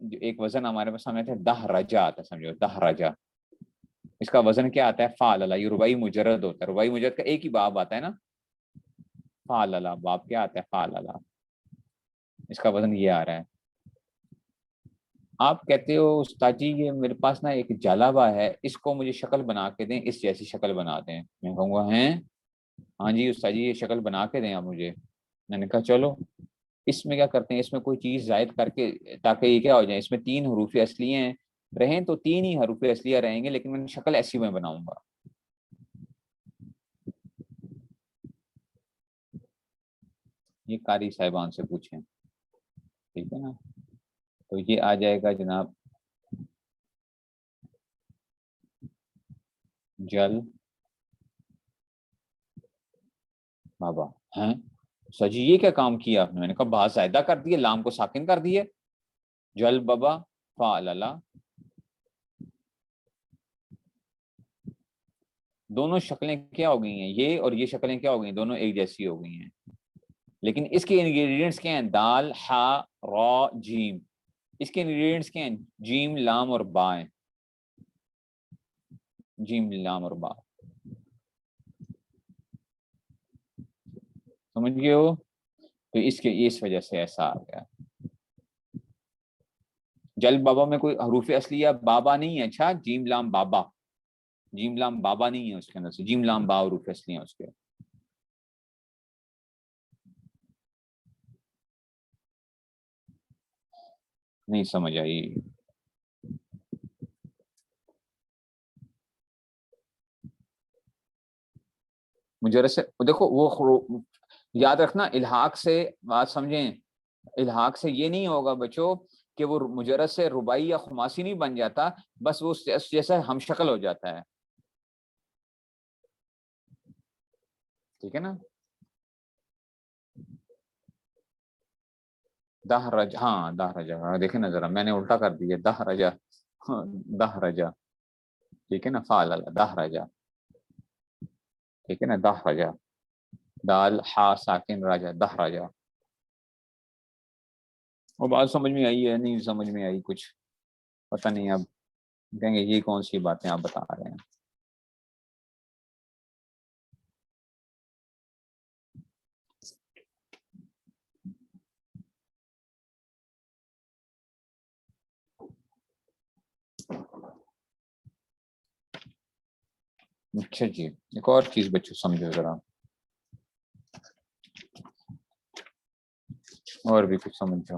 جو ایک وزن ہمارے پاس سامنے ہے 10 رجا آتا ہے، سمجھو 10 رجا، اس کا وزن کیا آتا ہے؟ فعللہ. یہ رباعی مجرد ہوتا ہے. رباعی مجرد کا ایک ہی باب آتا ہے نا، فعللہ. باب کیا آتا ہے؟ فعللہ. اس کا وزن یہ آ رہا ہے. آپ کہتے ہو استاد جی یہ میرے پاس نا ایک جالابہ ہے، اس کو مجھے شکل بنا کے دیں، اس جیسی شکل بنا دیں. میں کہوں گا ہیں ہاں جی استاد جی یہ شکل بنا کے دیں آپ مجھے. میں نے کہا چلو اس میں کیا کرتے ہیں، اس میں کوئی چیز زائد کر کے تاکہ یہ کیا ہو جائے، اس میں 3 حروف اصلیہ ہیں رہیں تو 3 ہی حروف اصلیہ رہیں گے، لیکن میں شکل ایسی میں بناؤں گا. یہ قاری صاحبان سے پوچھیں، ٹھیک ہے نا. تو یہ آ جائے گا جناب جل بابا. ہیں سجی یہ کیا کام کیا آپ نے؟ میں نے کہا بہت زائدہ کر دیے، لام کو ساکن کر دیے. جل بابا فعللہ. دونوں شکلیں کیا ہو گئی ہیں؟ یہ اور یہ شکلیں کیا ہو گئی ہیں؟ دونوں ایک جیسی ہو گئی ہیں. لیکن اس کے انگریڈینٹس کیا ہیں؟ دال، ہا، را، جیم. اس کے انگریڈینٹس کیا ہیں؟ جیم، لام اور با ہیں. جیم، لام اور با، سمجھ گئے ہو؟ تو اس وجہ سے ایسا آ گیا. جل بابا میں کوئی حروف اصلیہ بابا نہیں ہے. اچھا جیم لام بابا، جیم لام بابا نہیں ہے اس کے اندر سے، جیم لام با حروف اصلیہ ہیں اس کے. نہیں سمجھ آئی؟ مجرد سے دیکھو وہ یاد رکھنا، الحاق سے بات سمجھیں، الحاق سے یہ نہیں ہوگا بچوں کہ وہ مجرد سے رباعی یا خماسی نہیں بن جاتا، بس وہ جیسا ہم شکل ہو جاتا ہے. ٹھیک ہے نا. 10 رجا، ہاں 10 رجا، دیکھیں نا ذرا میں نے الٹا کر دیا. 10 رجا، 10 رجا، ٹھیک ہے نا. فعللہ 10 رجا، ٹھیک ہے نا. 10 رجا، دال ہا ساکن راجا، 10 راجا. وہ بات سمجھ میں آئی ہے؟ نہیں سمجھ میں آئی کچھ؟ پتہ نہیں. اب کہیں گے یہ کون سی باتیں آپ بتا رہے ہیں. اچھا جی، ایک اور چیز بچوں سمجھو ذرا، اور بھی کچھ سمجھو.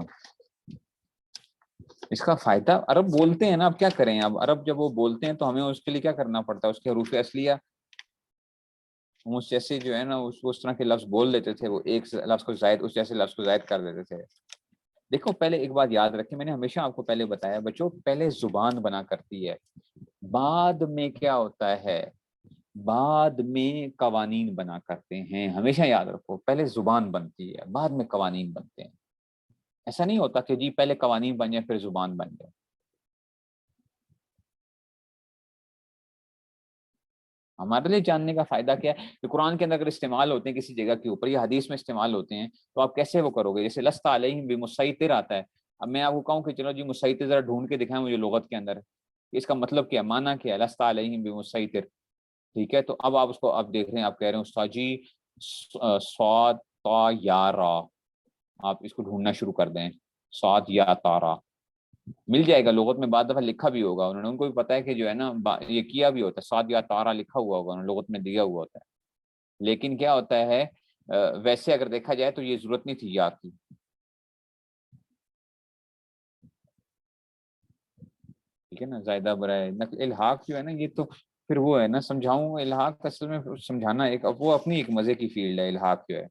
اس کا فائدہ عرب بولتے ہیں نا، اب کیا کریں؟ اب عرب جب وہ بولتے ہیں تو ہمیں اس کے لیے کیا کرنا پڑتا ہے؟ اس کے حروف اصلیہ ہم اس جیسے جو ہے نا اس طرح کے لفظ بول لیتے تھے، وہ ایک لفظ کو زائد اس جیسے لفظ کو زائد کر دیتے تھے. دیکھو پہلے ایک بات یاد رکھیں، میں نے ہمیشہ آپ کو پہلے بتایا بچوں، پہلے زبان بنا کرتی ہے. بعد میں کیا ہوتا ہے، بعد میں قوانین بنا کرتے ہیں. ہمیشہ یاد رکھو، پہلے زبان بنتی ہے بعد میں قوانین بنتے ہیں. ایسا نہیں ہوتا کہ جی پہلے قوانین بن جائے پھر زبان بن جائے. ہمارے لیے جاننے کا فائدہ کیا ہے کہ قرآن کے اندر اگر استعمال ہوتے ہیں کسی جگہ کے اوپر یا حدیث میں استعمال ہوتے ہیں تو آپ کیسے وہ کرو گے. جیسے لست علیہم بمسیطر آتا ہے، اب میں آپ کو کہوں کہ چلو جی مسیطر ذرا ڈھونڈ کے دکھائیں مجھے لغت کے اندر، اس کا مطلب کیا، معنی کیا ہے، لست علیہم بمسیطر. ٹھیک ہے، تو اب آپ اس کو اب دیکھ رہے ہیں، آپ کہہ رہے ہیں استاد جی صاد تا یا را، آپ اس کو ڈھونڈنا شروع کر دیں، صاد یا تارا مل جائے گا. لغت میں بعد دفعہ لکھا بھی ہوگا انہوں نے، ان کو بھی پتا ہے کہ جو ہے نا یہ کیا بھی ہوتا ہے، صاد یا تارا لکھا ہوا ہوگا انہوں نے، لغت میں دیا ہوا ہوتا ہے. لیکن کیا ہوتا ہے ویسے اگر دیکھا جائے تو یہ ضرورت نہیں تھی یا کی. ٹھیک ہے نا، زائدہ برائے نقل الحاق جو ہے نا یہ تو پھر وہ ہے نا، سمجھاؤں الحاق اصل میں سمجھانا ایک وہ اپنی ایک مزے کی فیلڈ ہے الحاق جو ہے،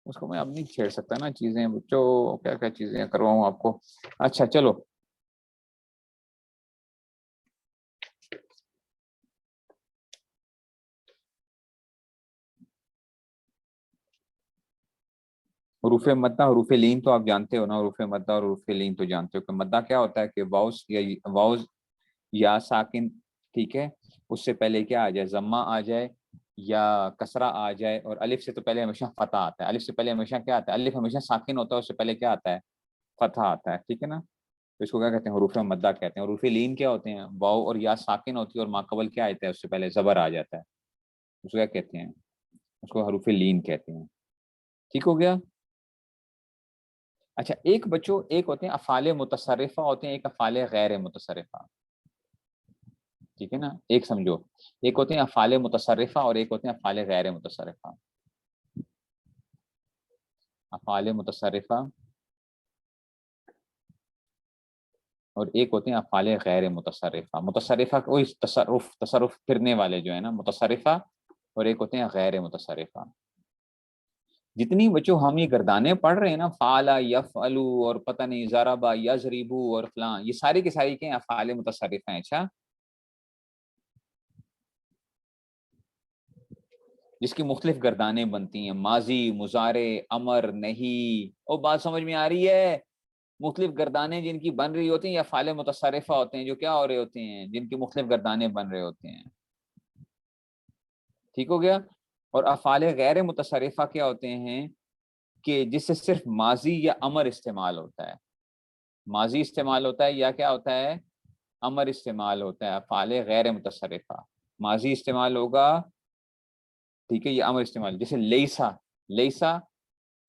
اس کو میں اب نہیں چھیڑ سکتا نا چیزیں بچوں، کیا کیا چیزیں کرواؤں آپ کو. اچھا چلو، حروف مدہ حروف لین تو آپ جانتے ہو نا، حروف مدہ اور حروف لین تو جانتے ہو کہ مدہ کیا ہوتا ہے کہ واؤز یا ساکن، ٹھیک ہے، اس سے پہلے کیا آ جائے، ضمہ آ جائے یا کسرہ آ جائے، اور الف سے تو پہلے ہمیشہ فتح آتا ہے. الف سے پہلے ہمیشہ کیا آتا ہے، الف ہمیشہ ساکن ہوتا ہے، اس سے پہلے کیا آتا ہے، فتح آتا ہے. ٹھیک ہے نا، تو اس کو کیا کہتے ہیں، حروف مدہ کہتے ہیں. حروف لین کیا ہوتے ہیں، واؤ اور یا ساکن ہوتی ہے اور ماقبل کیا آتا ہے، اس سے پہلے زبر آ جاتا ہے، اس کو کیا کہتے ہیں، اس کو حروف لین کہتے ہیں. ٹھیک ہو گیا. اچھا ایک بچوں، ایک ہوتے ہیں افعال متصرفہ ہوتے ہیں، ایک افعال غیر متصرفہ. ٹھیک ہے نا، ایک سمجھو، ایک ہوتے ہیں افعال متصرفہ اور ایک ہوتے ہیں افعال غیر متصرفہ. افعال متصرفہ اور ایک ہوتے ہیں افعال غیر متصرفہ. متصرفہ کوئی تصرف پھرنے والے جو ہے نا متصرفہ، اور ایک ہوتے ہیں غیر متصرفہ. جتنی بچوں ہم یہ گردانے پڑھ رہے ہیں نا، فعلا یفعلو اور پتہ نہیں ضربا یضربو اور فلاں، یہ ساری کی ساری کے افعال متصرفہ ہیں. اچھا، جس کی مختلف گردانیں بنتی ہیں، ماضی، مضارع، امر، نہیں. اور بات سمجھ میں آ رہی ہے، مختلف گردانیں جن کی بن رہی ہوتی ہیں یا افعال متصرفہ ہوتے ہیں جو کیا ہو رہے ہوتے ہیں، جن کی مختلف گردانیں بن رہے ہوتے ہیں. ٹھیک ہو گیا. اور افعال غیر متصرفہ کیا ہوتے ہیں کہ جس سے صرف ماضی یا امر استعمال ہوتا ہے. ماضی استعمال ہوتا ہے یا کیا ہوتا ہے، امر استعمال ہوتا ہے. افعال غیر متصرفہ ماضی استعمال ہوگا، ٹھیک ہے، یہ امر استعمال. جیسے لیسا، لیسا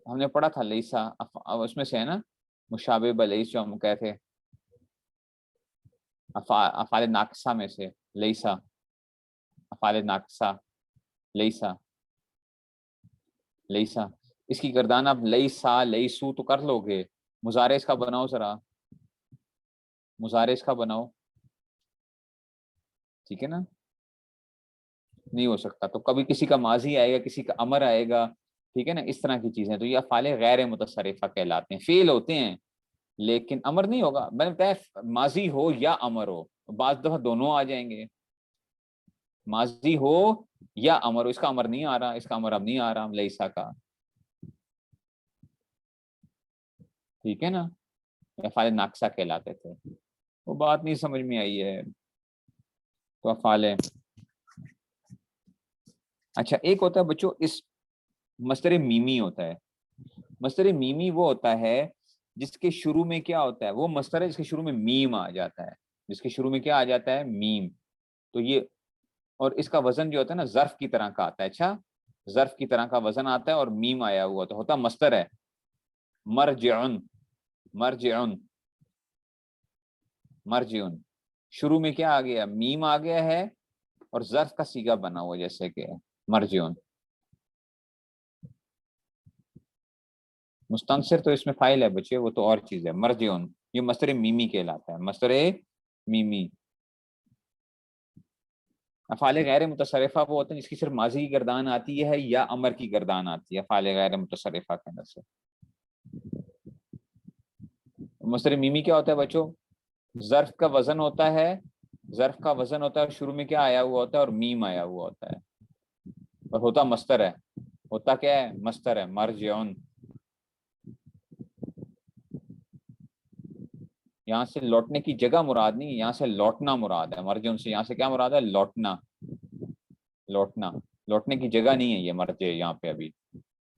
ہم نے پڑھا تھا، لیسا اس میں سے ہے نا، مشابہ بلیس جو ہم کہتے، افعال ناقصہ میں سے لیسا، افعال ناقصہ، لیسا، لیسا. اس کی گردان آپ لیسا لیسو تو کر لو گے. مضارع اس کا بناؤ ذرا، مضارع اس کا بناؤ. ٹھیک ہے نا، نہیں ہو سکتا. تو کبھی کسی کا ماضی آئے گا، کسی کا امر آئے گا. ٹھیک ہے نا، اس طرح کی چیزیں. تو یہ افعال غیر متصرفہ کہلاتے ہیں، فعل ہوتے ہیں لیکن امر نہیں ہوگا. میں نے بتایا ماضی ہو یا امر ہو، بعض دفعہ دونوں آ جائیں گے، ماضی ہو یا امر ہو. اس کا امر نہیں آ رہا، اس کا امر اب نہیں آ رہا لیسا کا. ٹھیک ہے نا، افعال ناقصہ کہلاتے تھے. وہ بات نہیں سمجھ میں آئی ہے تو افعال. اچھا ایک ہوتا ہے بچوں اس مصدر میمی ہوتا ہے. مصدر میمی وہ ہوتا ہے جس کے شروع میں کیا ہوتا ہے، وہ مصدر ہے جس کے شروع میں میم آ جاتا ہے، جس کے شروع میں کیا آ جاتا ہے، میم. تو یہ، اور اس کا وزن جو ہوتا ہے نا ظرف کی طرح کا آتا ہے. اچھا، ظرف کی طرح کا وزن آتا ہے اور میم آیا ہوا تو ہوتا مصدر ہے. مرجعن، مرجعن، مرجعن. شروع میں کیا آ گیا، میم آ گیا ہے اور ظرف کا صیغہ بنا ہوا جیسے کہ مرجعن. مستنصر تو اس میں فاعل ہے بچے، وہ تو اور چیز ہے. مرجعن یہ مصدر میمی کہلاتا ہے، مصدر میمی. افعال غیر متصرفہ وہ ہوتے ہیں جس کی صرف ماضی کی گردان آتی ہے یا امر کی گردان آتی ہے افعال غیر متصرفہ کے اندر سے. مصدر میمی کیا ہوتا ہے بچوں، ظرف کا وزن ہوتا ہے ظرف کا وزن ہوتا ہے اور شروع میں کیا آیا ہوا ہوتا ہے اور میم آیا ہوا ہوتا ہے اور ہوتا مستر ہے. ہوتا کیا ہے؟ مستر ہے. مرجعون. یہاں سے لوٹنے کی جگہ مراد نہیں، یہاں سے لوٹنا مراد ہے. مرجعون سے یہاں سے کیا مراد ہے؟ لوٹنا. لوٹنا. لوٹنے کی جگہ نہیں ہے یہ مرجع یہاں پہ ابھی،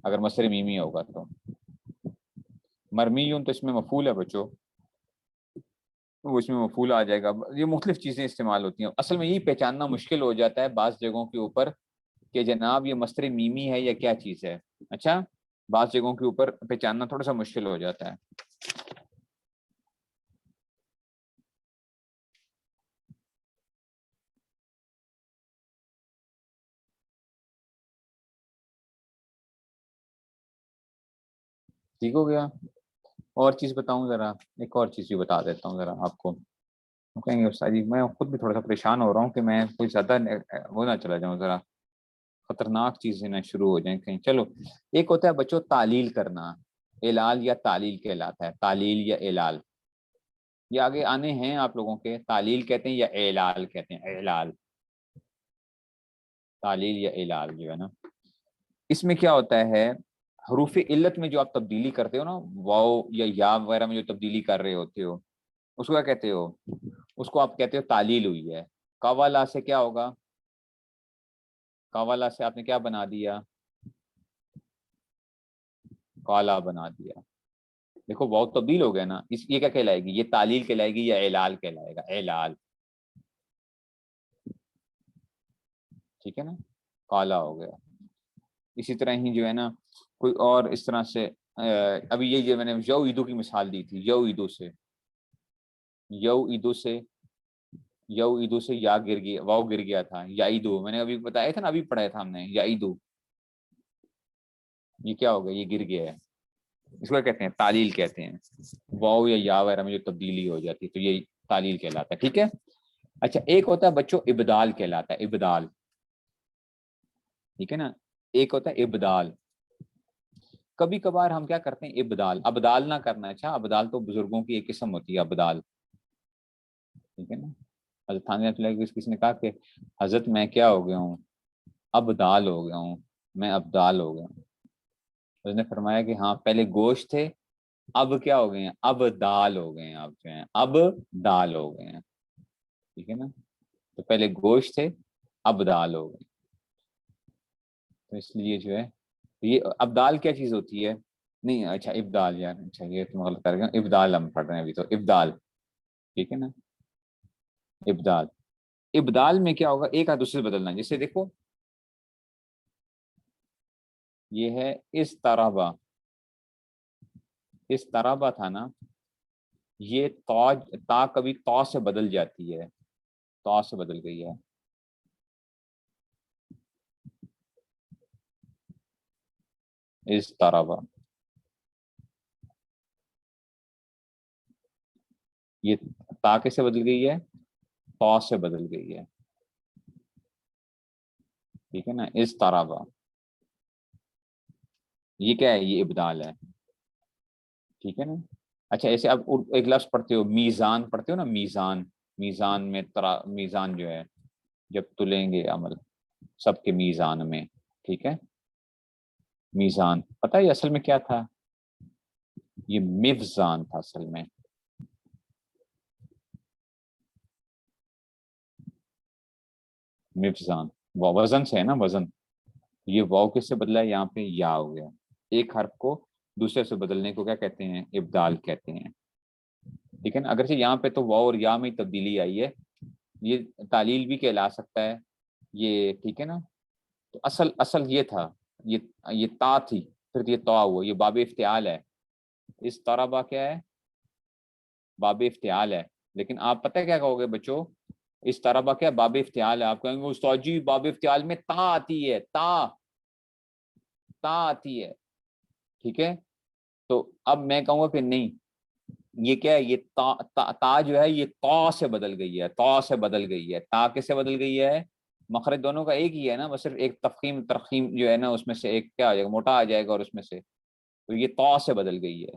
اگر مصدر میمی ہوگا تو. مرمیون تو اس میں مفعول ہے بچوں، وہ اس میں مفعول آ جائے گا. یہ مختلف چیزیں استعمال ہوتی ہیں. اصل میں یہی پہچاننا مشکل ہو جاتا ہے بعض جگہوں کے اوپر کہ جناب یہ مصدر میمی ہے یا کیا چیز ہے. اچھا، بعض جگہوں کے اوپر پہچاننا تھوڑا سا مشکل ہو جاتا ہے. ٹھیک ہو گیا؟ اور چیز بتاؤں ذرا، ایک اور چیز بھی بتا دیتا ہوں ذرا آپ کو. کہیں گے استاد جی میں خود بھی تھوڑا سا پریشان ہو رہا ہوں کہ میں کوئی زیادہ وہ نہ چلا جاؤں، ذرا خطرناک چیزیں نہ شروع ہو جائیں کہیں. چلو، ایک ہوتا ہے بچوں تعلیل کرنا. اعلال یا تعلیل کہلاتا ہے. تعلیل یا اعلال یہ آگے آنے ہیں آپ لوگوں کے. تعلیل کہتے ہیں یا اعلال کہتے ہیں؟ اعلال. تعلیل یا اعلال جو ہے نا، اس میں کیا ہوتا ہے، حروف علت میں جو آپ تبدیلی کرتے ہو نا، واو یا یا وغیرہ میں جو تبدیلی کر رہے ہوتے ہو، اس کو کیا کہتے ہو؟ اس کو آپ کہتے ہو تعلیل ہوئی ہے. قوالا سے کیا ہوگا؟ قوالا سے آپ نے کیا بنا دیا؟ قالا بنا دیا. دیکھو واو تبدیل ہو گیا نا. یہ کیا کہلائے گی؟ یہ تعلیل کہلائے گی یا اعلال کہلائے گا؟ اعلال. ٹھیک ہے نا، قالا ہو گیا. اسی طرح ہی جو ہے نا کوئی اور اس طرح سے ابھی یہ جو میں نے یو عیدو کی مثال دی تھی، یو عیدو سے، یو عیدو سے، یو عیدو سے یا گر گیا، واؤ گر گیا تھا. یا عیدو میں نے ابھی بتایا تھا نا، ابھی پڑھایا تھا ہم نے. یا عیدو یہ کیا ہوگا؟ یہ گر گیا ہے. اس کو کہتے ہیں تعلیل کہتے ہیں. واؤ یا یا وغیرہ میں جو تبدیلی ہو جاتی ہے تو یہ تعلیل کہلاتا ہے. ٹھیک ہے. اچھا، ایک ہوتا ہے بچوں ابدال کہلاتا ہے. ابدال. ٹھیک ہے نا، ایک ہوتا ہے ابدال. کبھی کبھار ہم کیا کرتے ہیں؟ ابدال. ابدال نہ کرنا. اچھا، ابدال تو بزرگوں کی ایک قسم ہوتی ہے ابدال. ٹھیک ہے نا. حضرت تھانوی کسی نے کہا کہ حضرت میں کیا ہو گیا ہوں؟ ابدال ہو گیا ہوں. میں ابدال ہو گیا ہوں. اس نے فرمایا کہ ہاں پہلے گوشت تھے، اب کیا ہو گئے ہیں؟ اب دال ہو گئے ہیں. اب جو ہیں اب دال ہو گئے ہیں. ٹھیک ہے نا، تو پہلے گوشت تھے، اب دال ہو گئے. تو اس لیے جو ہے یہ ابدال کیا چیز ہوتی ہے؟ نہیں اچھا ابدال یار، اچھا یہ تم غلط کر گئے. ابدال ہم پڑھ رہے ہیں ابھی تو. ابدال. ٹھیک ہے نا، ابدال. ابدال میں کیا ہوگا؟ ایک دوسرے سے بدلنا. جیسے دیکھو یہ ہے اس طرح، اس طرح تھا نا، یہ تا کبھی تو سے بدل جاتی ہے. تو سے بدل گئی ہے. اس طرح یہ تا کیسے بدل گئی ہے؟ تو سے بدل گئی ہے. ٹھیک ہے نا، اس طرح یہ کیا ہے؟ یہ ابدال ہے. ٹھیک ہے نا. اچھا ایسے اب ایک لفظ پڑھتے ہو میزان، پڑھتے ہو نا میزان. میزان میں میزان جو ہے جب تلیں گے عمل سب کے میزان میں. ٹھیک ہے، میزان پتہ ہے اصل میں کیا تھا؟ یہ میفزان تھا اصل میں. میفزان وزن سے ہے نا، وزن. یہ واو کس سے بدلا ہے؟ یہاں پہ یا ہو گیا. ایک حرف کو دوسرے سے بدلنے کو کیا کہتے ہیں؟ ابدال کہتے ہیں. ٹھیک ہے نا. اگرچہ یہاں پہ تو واو اور یا میں تبدیلی آئی ہے، یہ تعلیل بھی کہلا سکتا ہے یہ. ٹھیک ہے نا. تو اصل یہ تھا، یہ تا تھی، پھر یہ تو ہوا. یہ باب افتعال ہے. اس طرح با کیا ہے؟ باب افتعال ہے. لیکن آپ پتہ کیا کہو گے بچوں؟ اس طرح با کیا؟ باب افتعال ہے. آپ کہیں گے استاد جی باب افتعال میں تا آتی ہے. تا آتی ہے. ٹھیک ہے، تو اب میں کہوں گا کہ نہیں، یہ کیا ہے؟ یہ تا جو ہے یہ تو سے بدل گئی ہے. تو سے بدل گئی ہے. تا کس سے بدل گئی ہے؟ مخرج دونوں کا ایک ہی ہے نا، بس صرف ایک تفخیم ترخیم جو ہے نا اس میں سے ایک کیا آ جائے گا؟ موٹا آ جائے گا. اور اس میں سے تو یہ تو سے بدل گئی ہے.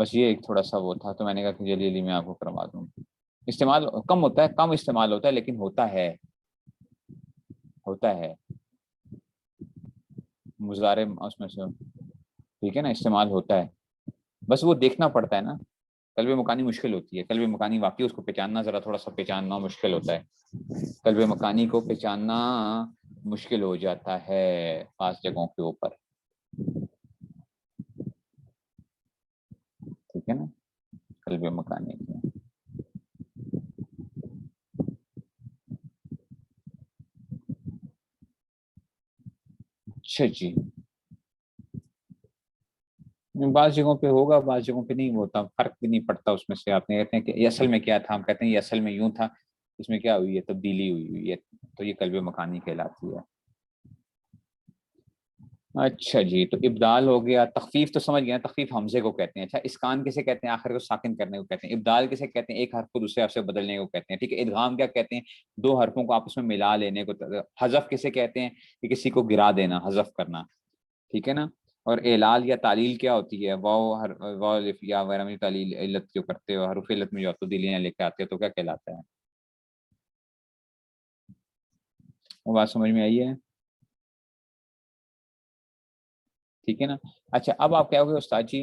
بس یہ ایک تھوڑا سا وہ تھا، تو میں نے کہا کہ جلدی جلدی میں آپ کو کروا دوں. استعمال کم ہوتا ہے، کم استعمال ہوتا ہے، لیکن ہوتا ہے مضارع اس میں سے، ٹھیک ہے نا، استعمال ہوتا ہے، بس وہ دیکھنا پڑتا ہے نا. قلب مکانی مشکل ہوتی ہے، قلب مکانی واقعی اس کو پہچاننا ذرا تھوڑا سا پہچاننا مشکل ہوتا ہے. قلب مکانی کو پہچاننا مشکل ہو جاتا ہے خاص جگہوں کے اوپر، ٹھیک ہے نا. قلب مکانی کی اچھا جی، بعض جگہوں پہ ہوگا، بعض جگہوں پہ نہیں ہوتا، فرق بھی نہیں پڑتا اس میں سے. آپ نے کہتے ہیں کہ یہ اصل میں کیا تھا، ہم کہتے ہیں یہ اصل میں یوں تھا، اس میں کیا ہوئی ہے، تبدیلی ہوئی ہے، تو یہ قلب مکانی کہلاتی ہے. اچھا جی، تو ابدال ہو گیا. تخفیف تو سمجھ گیا، تخفیف حمزے کو کہتے ہیں. اچھا، اسکان کسے کہتے ہیں؟ آخر کو ساکن کرنے کو کہتے ہیں. ابدال کسے کہتے ہیں؟ ایک حرف کو دوسرے حرف سے بدلنے کو کہتے ہیں. ٹھیک ہے. ادغام کیا کہتے ہیں؟ دو حرفوں کو آپس میں ملا لینے کو. حذف کسے کہتے ہیں؟ کہ کسی کو گرا دینا، حذف کرنا، ٹھیک ہے نا. اور اعلال یا تعلیل کیا ہوتی ہے؟ واو الف یا وغیرہ میں تعلیل علت جو کرتے ہو، حروف علت میں جو تبدیلیاں لے کے آتے ہیں، تو کیا کہلاتا ہے؟ وہ بات سمجھ میں آئی ہے؟ ٹھیک ہے نا. اچھا، اب آپ کیا ہوگے استاد جی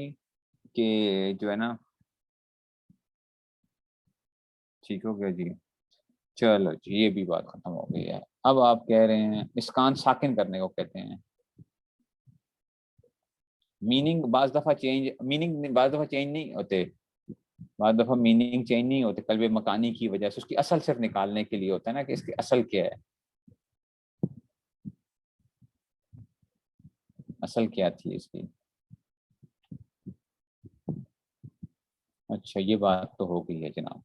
کہ جو ہے نا، ٹھیک ہو گیا جی. چلو جی، یہ بھی بات ختم ہو گئی ہے. اب آپ کہہ رہے ہیں اسکان ساکن کرنے کو کہتے ہیں. میننگ بعض دفعہ چینج، میننگ بعض دفعہ چینج نہیں ہوتے، بعض دفعہ میننگ چینج نہیں ہوتے قلب مکانی کی وجہ سے. اس کی اصل صرف نکالنے کے لیے ہوتا ہے نا، کہ اس کی اصل کیا ہے، اصل کیا تھی اس کی. اچھا، یہ بات تو ہو گئی ہے جناب.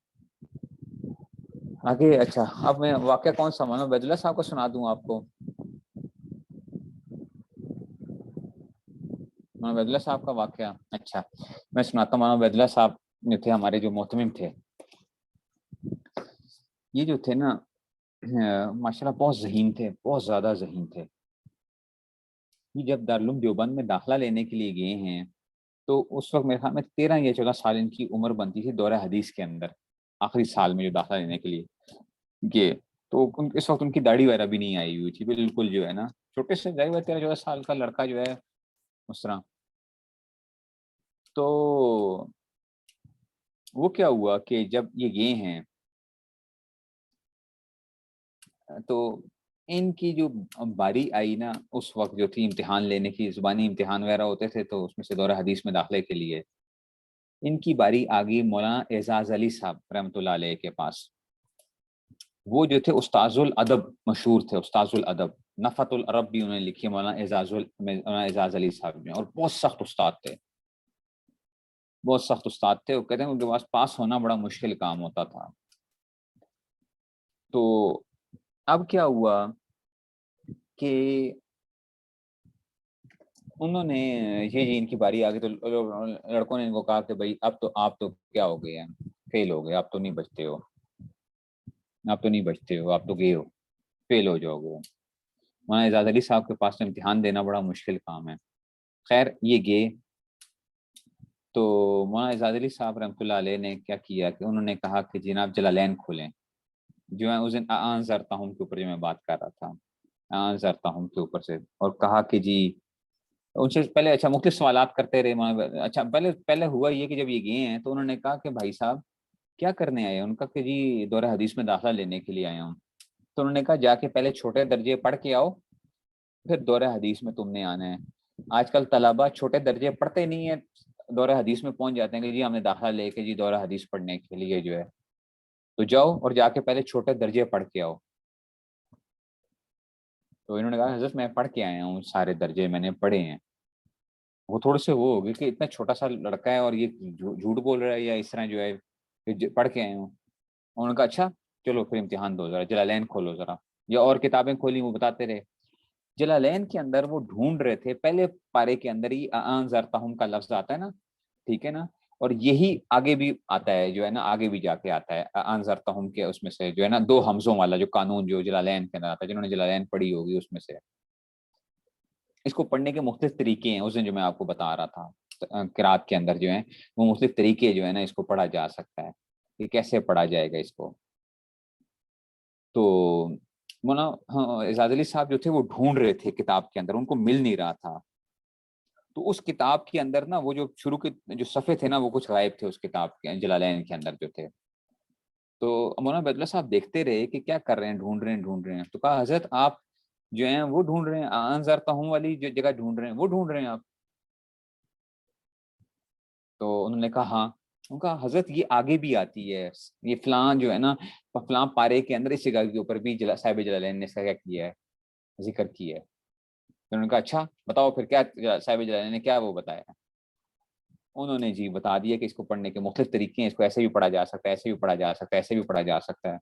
آگے اچھا، اب میں واقعہ کون سا مولانا عبید اللہ صاحب کو سنا دوں آپ کو؟ مولانا عبید اللہ صاحب کا واقعہ. اچھا، میں سناتا ہوں. مولانا عبید اللہ صاحب جو تھے ہمارے جو محتمم تھے، یہ جو تھے نا ماشاءاللہ بہت ذہین تھے، بہت زیادہ ذہین تھے. یہ جب دارالعلوم دیوبند میں داخلہ لینے کے لیے گئے ہیں، تو اس وقت میرے خیال میں 13 یا 14 سال ان کی عمر بنتی تھی دورہ حدیث کے اندر، آخری سال میں جو داخلہ لینے کے لیے گئے. تو اس وقت ان کی داڑھی وغیرہ بھی نہیں آئی ہوئی تھی بالکل، جو ہے نا چھوٹے سے 13-14 سال کا لڑکا جو ہے اس طرح. تو وہ کیا ہوا کہ جب یہ گئے ہیں تو ان کی جو باری آئی نا، اس وقت جو تھی امتحان لینے کی، زبانی امتحان وغیرہ ہوتے تھے، تو اس میں سے دورہ حدیث میں داخلے کے لیے ان کی باری آ گئی مولانا اعزاز علی صاحب رحمۃ اللہ علیہ کے پاس. وہ جو تھے استاذ الادب مشہور تھے، استاذ الادب. نفت العرب بھی انہوں نے لکھی مولانا اعزاز علی صاحب نے، اور بہت سخت استاد تھے، بہت سخت استاد تھے. وہ کہتے ہیں ان کے پاس ہونا بڑا مشکل کام ہوتا تھا. تو اب کیا ہوا کہ انہوں نے یہ ان کی باری آ گئی، تو لڑکوں نے ان کو کہا کہ بھائی اب تو آپ تو کیا ہو گئے ہیں، فیل ہو گئے، آپ تو نہیں بچتے ہو، آپ تو نہیں بچتے ہو، آپ تو گئے ہو، فیل ہو جاؤ گے. مولانا اعزاز علی صاحب کے پاس امتحان دینا بڑا مشکل کام ہے. خیر یہ گئے، تو مولانا اعزاز علی صاحب رحمۃ اللہ علیہ نے کیا کیا کہ انہوں نے کہا کہ جناب جلالین کھولیں. جو میں اس دن زرتا ہوں کے اوپر جو میں بات کر رہا تھا، زرتا ہوں کے اوپر سے، اور کہا کہ جی ان سے پہلے اچھا مختلف سوالات کرتے رہے. اچھا پہلے ہوا یہ کہ جب یہ گئے ہیں تو انہوں نے کہا کہ بھائی صاحب کیا کرنے آئے؟ ان کا کہ جی دورہ حدیث میں داخلہ لینے کے لیے آیا ہوں. تو انہوں نے کہا جا کے پہلے چھوٹے درجے پڑھ کے آؤ، پھر دورہ حدیث میں تم نے آنا ہے. آج کل طلبا چھوٹے درجے پڑھتے نہیں ہیں، دورہ حدیث میں پہنچ جاتے ہیں کہ جی ہم نے داخلہ لے کے جی دورہ حدیث پڑھنے کے لیے جو ہے. تو جاؤ اور جا کے پہلے چھوٹے درجے پڑھ کے آؤ. تو انہوں نے کہا حضرت میں پڑھ کے آیا ہوں، سارے درجے میں نے پڑھے ہیں. وہ تھوڑے سے وہ ہوگی کہ اتنا چھوٹا سا لڑکا ہے اور یہ جھوٹ بول رہا ہے یا اس طرح جو ہے کہ پڑھ کے آئے ہوں. انہوں نے کہا اچھا چلو پھر امتحان دو، ذرا جلالین کھولو ذرا. یا اور کتابیں کھولی، وہ بتاتے رہے. جلالین کے اندر وہ ڈھونڈ رہے تھے، پہلے پارے کے اندر ہی انذرتہم کا لفظ آتا ہے نا، ٹھیک ہے نا. اور یہی آگے بھی آتا ہے جو ہے نا، آگے بھی جا کے آتا ہے انذرتہم کے اس میں سے جو ہے نا، دو حمزوں والا جو قانون جو جلالین کے اندر آتا ہے. جنہوں نے جلالین پڑھی ہوگی اس میں سے. اس کو پڑھنے کے مختلف طریقے ہیں، اس دن جو میں آپ کو بتا رہا تھا. قرات کے اندر جو ہیں وہ مختلف طریقے جو ہے نا اس کو پڑھا جا سکتا ہے کہ کیسے پڑھا جائے گا اس کو. تو مولانا اعجاز علی صاحب جو تھے وہ ڈھونڈ رہے تھے کتاب کے اندر، ان کو مل نہیں رہا تھا. تو اس کتاب کے اندر نا وہ جو شروع کے جو صفحے تھے نا وہ کچھ غائب تھے اس کتاب کے جلالین کے اندر جو تھے. تو مولانا عبید اللہ صاحب دیکھتے رہے کہ کیا کر رہے ہیں، ڈھونڈ رہے ہیں. تو کہا حضرت آپ جو ہیں وہ ڈھونڈ رہے ہیں، انذرتا ہوں والی جو جگہ ڈھونڈ رہے ہیں وہ ڈھونڈ رہے ہیں آپ. تو انہوں نے کہا ہاں. ان کا حضرت یہ آگے بھی آتی ہے، یہ فلاں جو ہے نا فلاں پارے کے اندر اس جگہ کے اوپر بھی صاحب جلالین نے کیا کیا ہے، ذکر کیا ہے. انہوں نے کہا اچھا بتاؤ پھر کیا صاحب جلالین نے کیا وہ بتایا. انہوں نے جی بتا دیا کہ اس کو پڑھنے کے مختلف طریقے ہیں، اس کو ایسے بھی پڑھا جا سکتا ہے، ایسے بھی پڑھا جا سکتا ہے، ایسے بھی پڑھا جا سکتا ہے.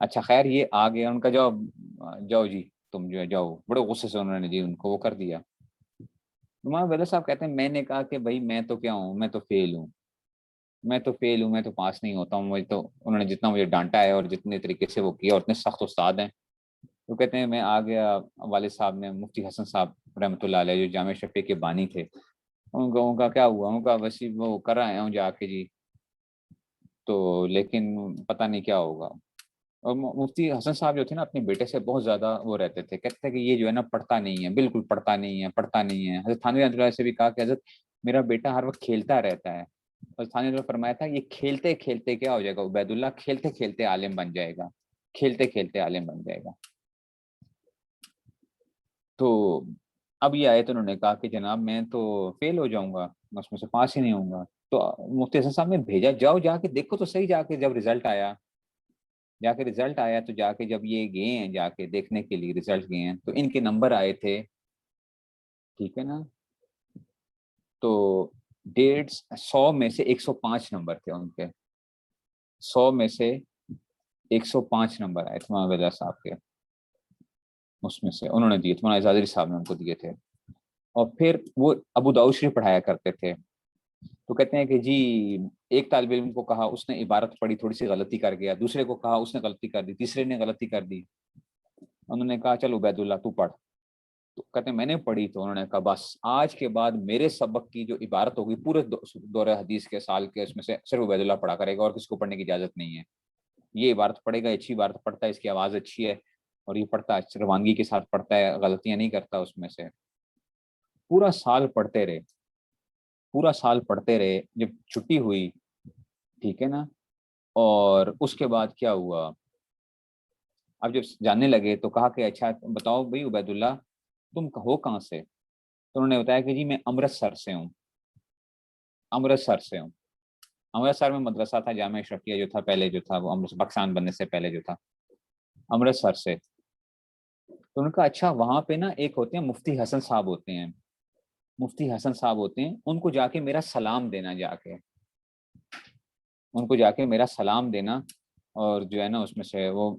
اچھا خیر یہ آ گیا ان کا جواب، جاؤ جی تم جو ہے جاؤ. بڑے غصے سے انہوں نے جی ان کو وہ کر دیا. مولانا ویلا صاحب کہتے ہیں میں نے کہا کہ بھائی میں تو کیا ہوں، میں تو فیل ہوں، میں تو پاس نہیں ہوتا ہوں. مجھے تو انہوں نے جتنا مجھے ڈانٹا ہے اور جتنے طریقے سے وہ کیا اور اتنے سخت استاد ہیں. تو کہتے ہیں میں آ گیا، والد صاحب نے مفتی حسن صاحب رحمۃ اللہ علیہ جو جامع شفیع کے بانی تھے، ان کا کیا ہوا، ان کا بس وہ کر آیا ہوں جا کے جی، تو لیکن پتہ نہیں کیا ہوگا. اور مفتی حسن صاحب جو تھے نا اپنے بیٹے سے بہت زیادہ وہ رہتے تھے، کہتے تھے کہ یہ جو ہے نا پڑھتا نہیں ہے، بالکل پڑھتا نہیں ہے، پڑھتا نہیں ہے. حضرت تھانوی رحمۃ اللہ سے بھی کہا کہ حضرت میرا بیٹا ہر وقت کھیلتا رہتا ہے. حضرت تھانوی نے فرمایا تھا یہ کھیلتے کھیلتے کیا ہو جائے گا عبید اللہ، کھیلتے کھیلتے عالم بن جائے گا، کھیلتے کھیلتے عالم بن جائے گا. تو اب یہ آئے تو انہوں نے کہا کہ جناب میں تو فیل ہو جاؤں گا، میں اس میں سے پاس ہی نہیں ہوں گا. تو مفتی حسن صاحب نے بھیجا جاؤ جا کے دیکھو تو صحیح. جا کے جب رزلٹ آیا، تو جا کے جب یہ گئے ہیں جا کے دیکھنے کے لیے رزلٹ گئے ہیں تو ان کے نمبر آئے تھے، ٹھیک ہے نا. تو 150 میں سے 105 نمبر تھے ان کے، 100 میں سے 105 نمبر آئے تھے مولانا ویلا صاحب کے. اس میں سے انہوں نے دیے تھے، مولانا اعجاز علی صاحب نے ان کو دیے تھے. اور پھر وہ ابو داؤد شریف پڑھایا کرتے تھے. تو کہتے ہیں کہ جی ایک طالب علم کو کہا، اس نے عبارت پڑھی تھوڑی سی غلطی کر گیا، دوسرے کو کہا اس نے غلطی کر دی، تیسرے نے غلطی کر دی. انہوں نے کہا چلو عبید اللہ تو پڑھ. تو کہتے ہیں میں نے پڑھی تو انہوں نے کہا بس آج کے بعد میرے سبق کی جو عبارت ہوگی پورے دور حدیث کے سال کے اس میں سے صرف عبید اللہ پڑھا کرے گا اور کسی کو پڑھنے کی اجازت نہیں ہے. یہ عبارت پڑھے گا، اچھی عبارت پڑھتا ہے، اس کی آواز اچھی ہے اور یہ پڑھتا ہے روانگی کے ساتھ پڑھتا ہے، غلطیاں نہیں کرتا اس میں سے. پورا سال پڑھتے رہے، پورا سال پڑھتے رہے. جب چھٹی ہوئی، ٹھیک ہے نا، اور اس کے بعد کیا ہوا، اب جب جاننے لگے تو کہا کہ اچھا بتاؤ بھائی عبید اللہ تم ہو کہاں سے. تو انہوں نے بتایا کہ جی میں امرتسر سے ہوں، امرتسر سے ہوں. امرتسر میں مدرسہ تھا جامع اشرفیہ جو تھا پہلے، جو تھا وہ پاکستان بننے سے پہلے جو تھا، امرتسر سے. تو انہوں نے کہا اچھا وہاں پہ نا ایک ہوتے ہیں مفتی حسن صاحب ہوتے ہیں، مفتی حسن صاحب ہوتے ہیں، ان کو جا کے میرا سلام دینا، جا کے ان کو جا کے میرا سلام دینا. اور جو ہے نا اس میں سے وہ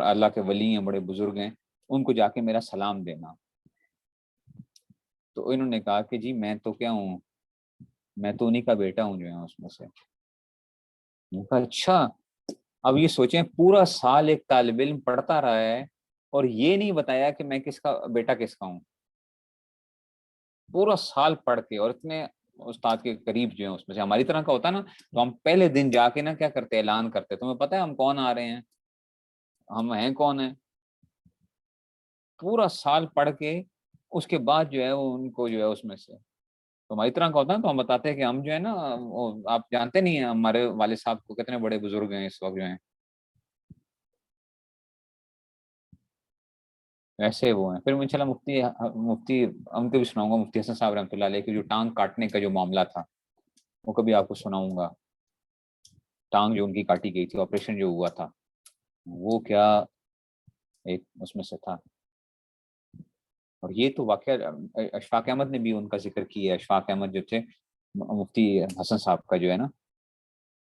اللہ کے ولی ہیں، بڑے بزرگ ہیں، ان کو جا کے میرا سلام دینا. تو انہوں نے کہا کہ جی میں تو کیا ہوں، میں تو انہی کا بیٹا ہوں جو ہے اس میں سے. میں کہا اچھا. اب یہ سوچیں پورا سال ایک طالب علم پڑھتا رہا ہے اور یہ نہیں بتایا کہ میں کس کا بیٹا کس کا ہوں. پورا سال پڑھ کے اور اتنے استاد کے قریب جو ہیں اس میں سے. ہماری طرح کا ہوتا نا تو ہم پہلے دن جا کے نا کیا کرتے، اعلان کرتے تمہیں پتہ ہے ہم کون آ رہے ہیں، ہم ہیں کون ہیں. پورا سال پڑھ کے اس کے بعد جو ہے وہ ان کو جو ہے اس میں سے. تو ہماری طرح کا ہوتا ہے تو ہم بتاتے ہیں کہ ہم جو ہے نا آپ جانتے نہیں ہیں ہمارے والد صاحب کو کتنے بڑے بزرگ ہیں اس وقت جو ہیں، ایسے وہ ہیں. پھر انشاءاللہ مفتی ان کو بھی سناؤں گا، مفتی حسن صاحب رحمۃ اللہ علیہ کی جو ٹانگ کاٹنے کا جو معاملہ تھا وہ کبھی آپ کو سناؤں گا. ٹانگ جو ان کی کاٹی گئی تھی، آپریشن جو ہوا تھا وہ کیا ایک اس میں سے تھا. اور یہ تو واقعہ اشفاق احمد نے بھی ان کا ذکر کیا ہے. اشفاق احمد جو تھے مفتی حسن صاحب کا جو ہے نا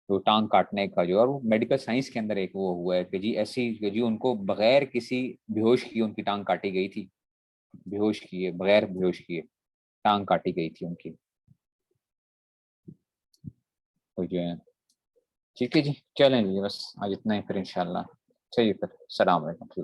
تو ٹانگ کاٹنے کا جو، اور وہ میڈیکل سائنس کے اندر ایک وہ ہوا ہے کہ جی ایسی کہ جی ان کو بغیر کسی بیہوش کیے ان کی ٹانگ کاٹی گئی تھی، بیہوش کیے، بغیر بیہوش کیے ٹانگ کاٹی گئی تھی ان کی. تو جو ہے ٹھیک ہے جی، چلیں جی بس آج اتنا ہی پھر انشاءاللہ. چلیے پھر السلام علیکم.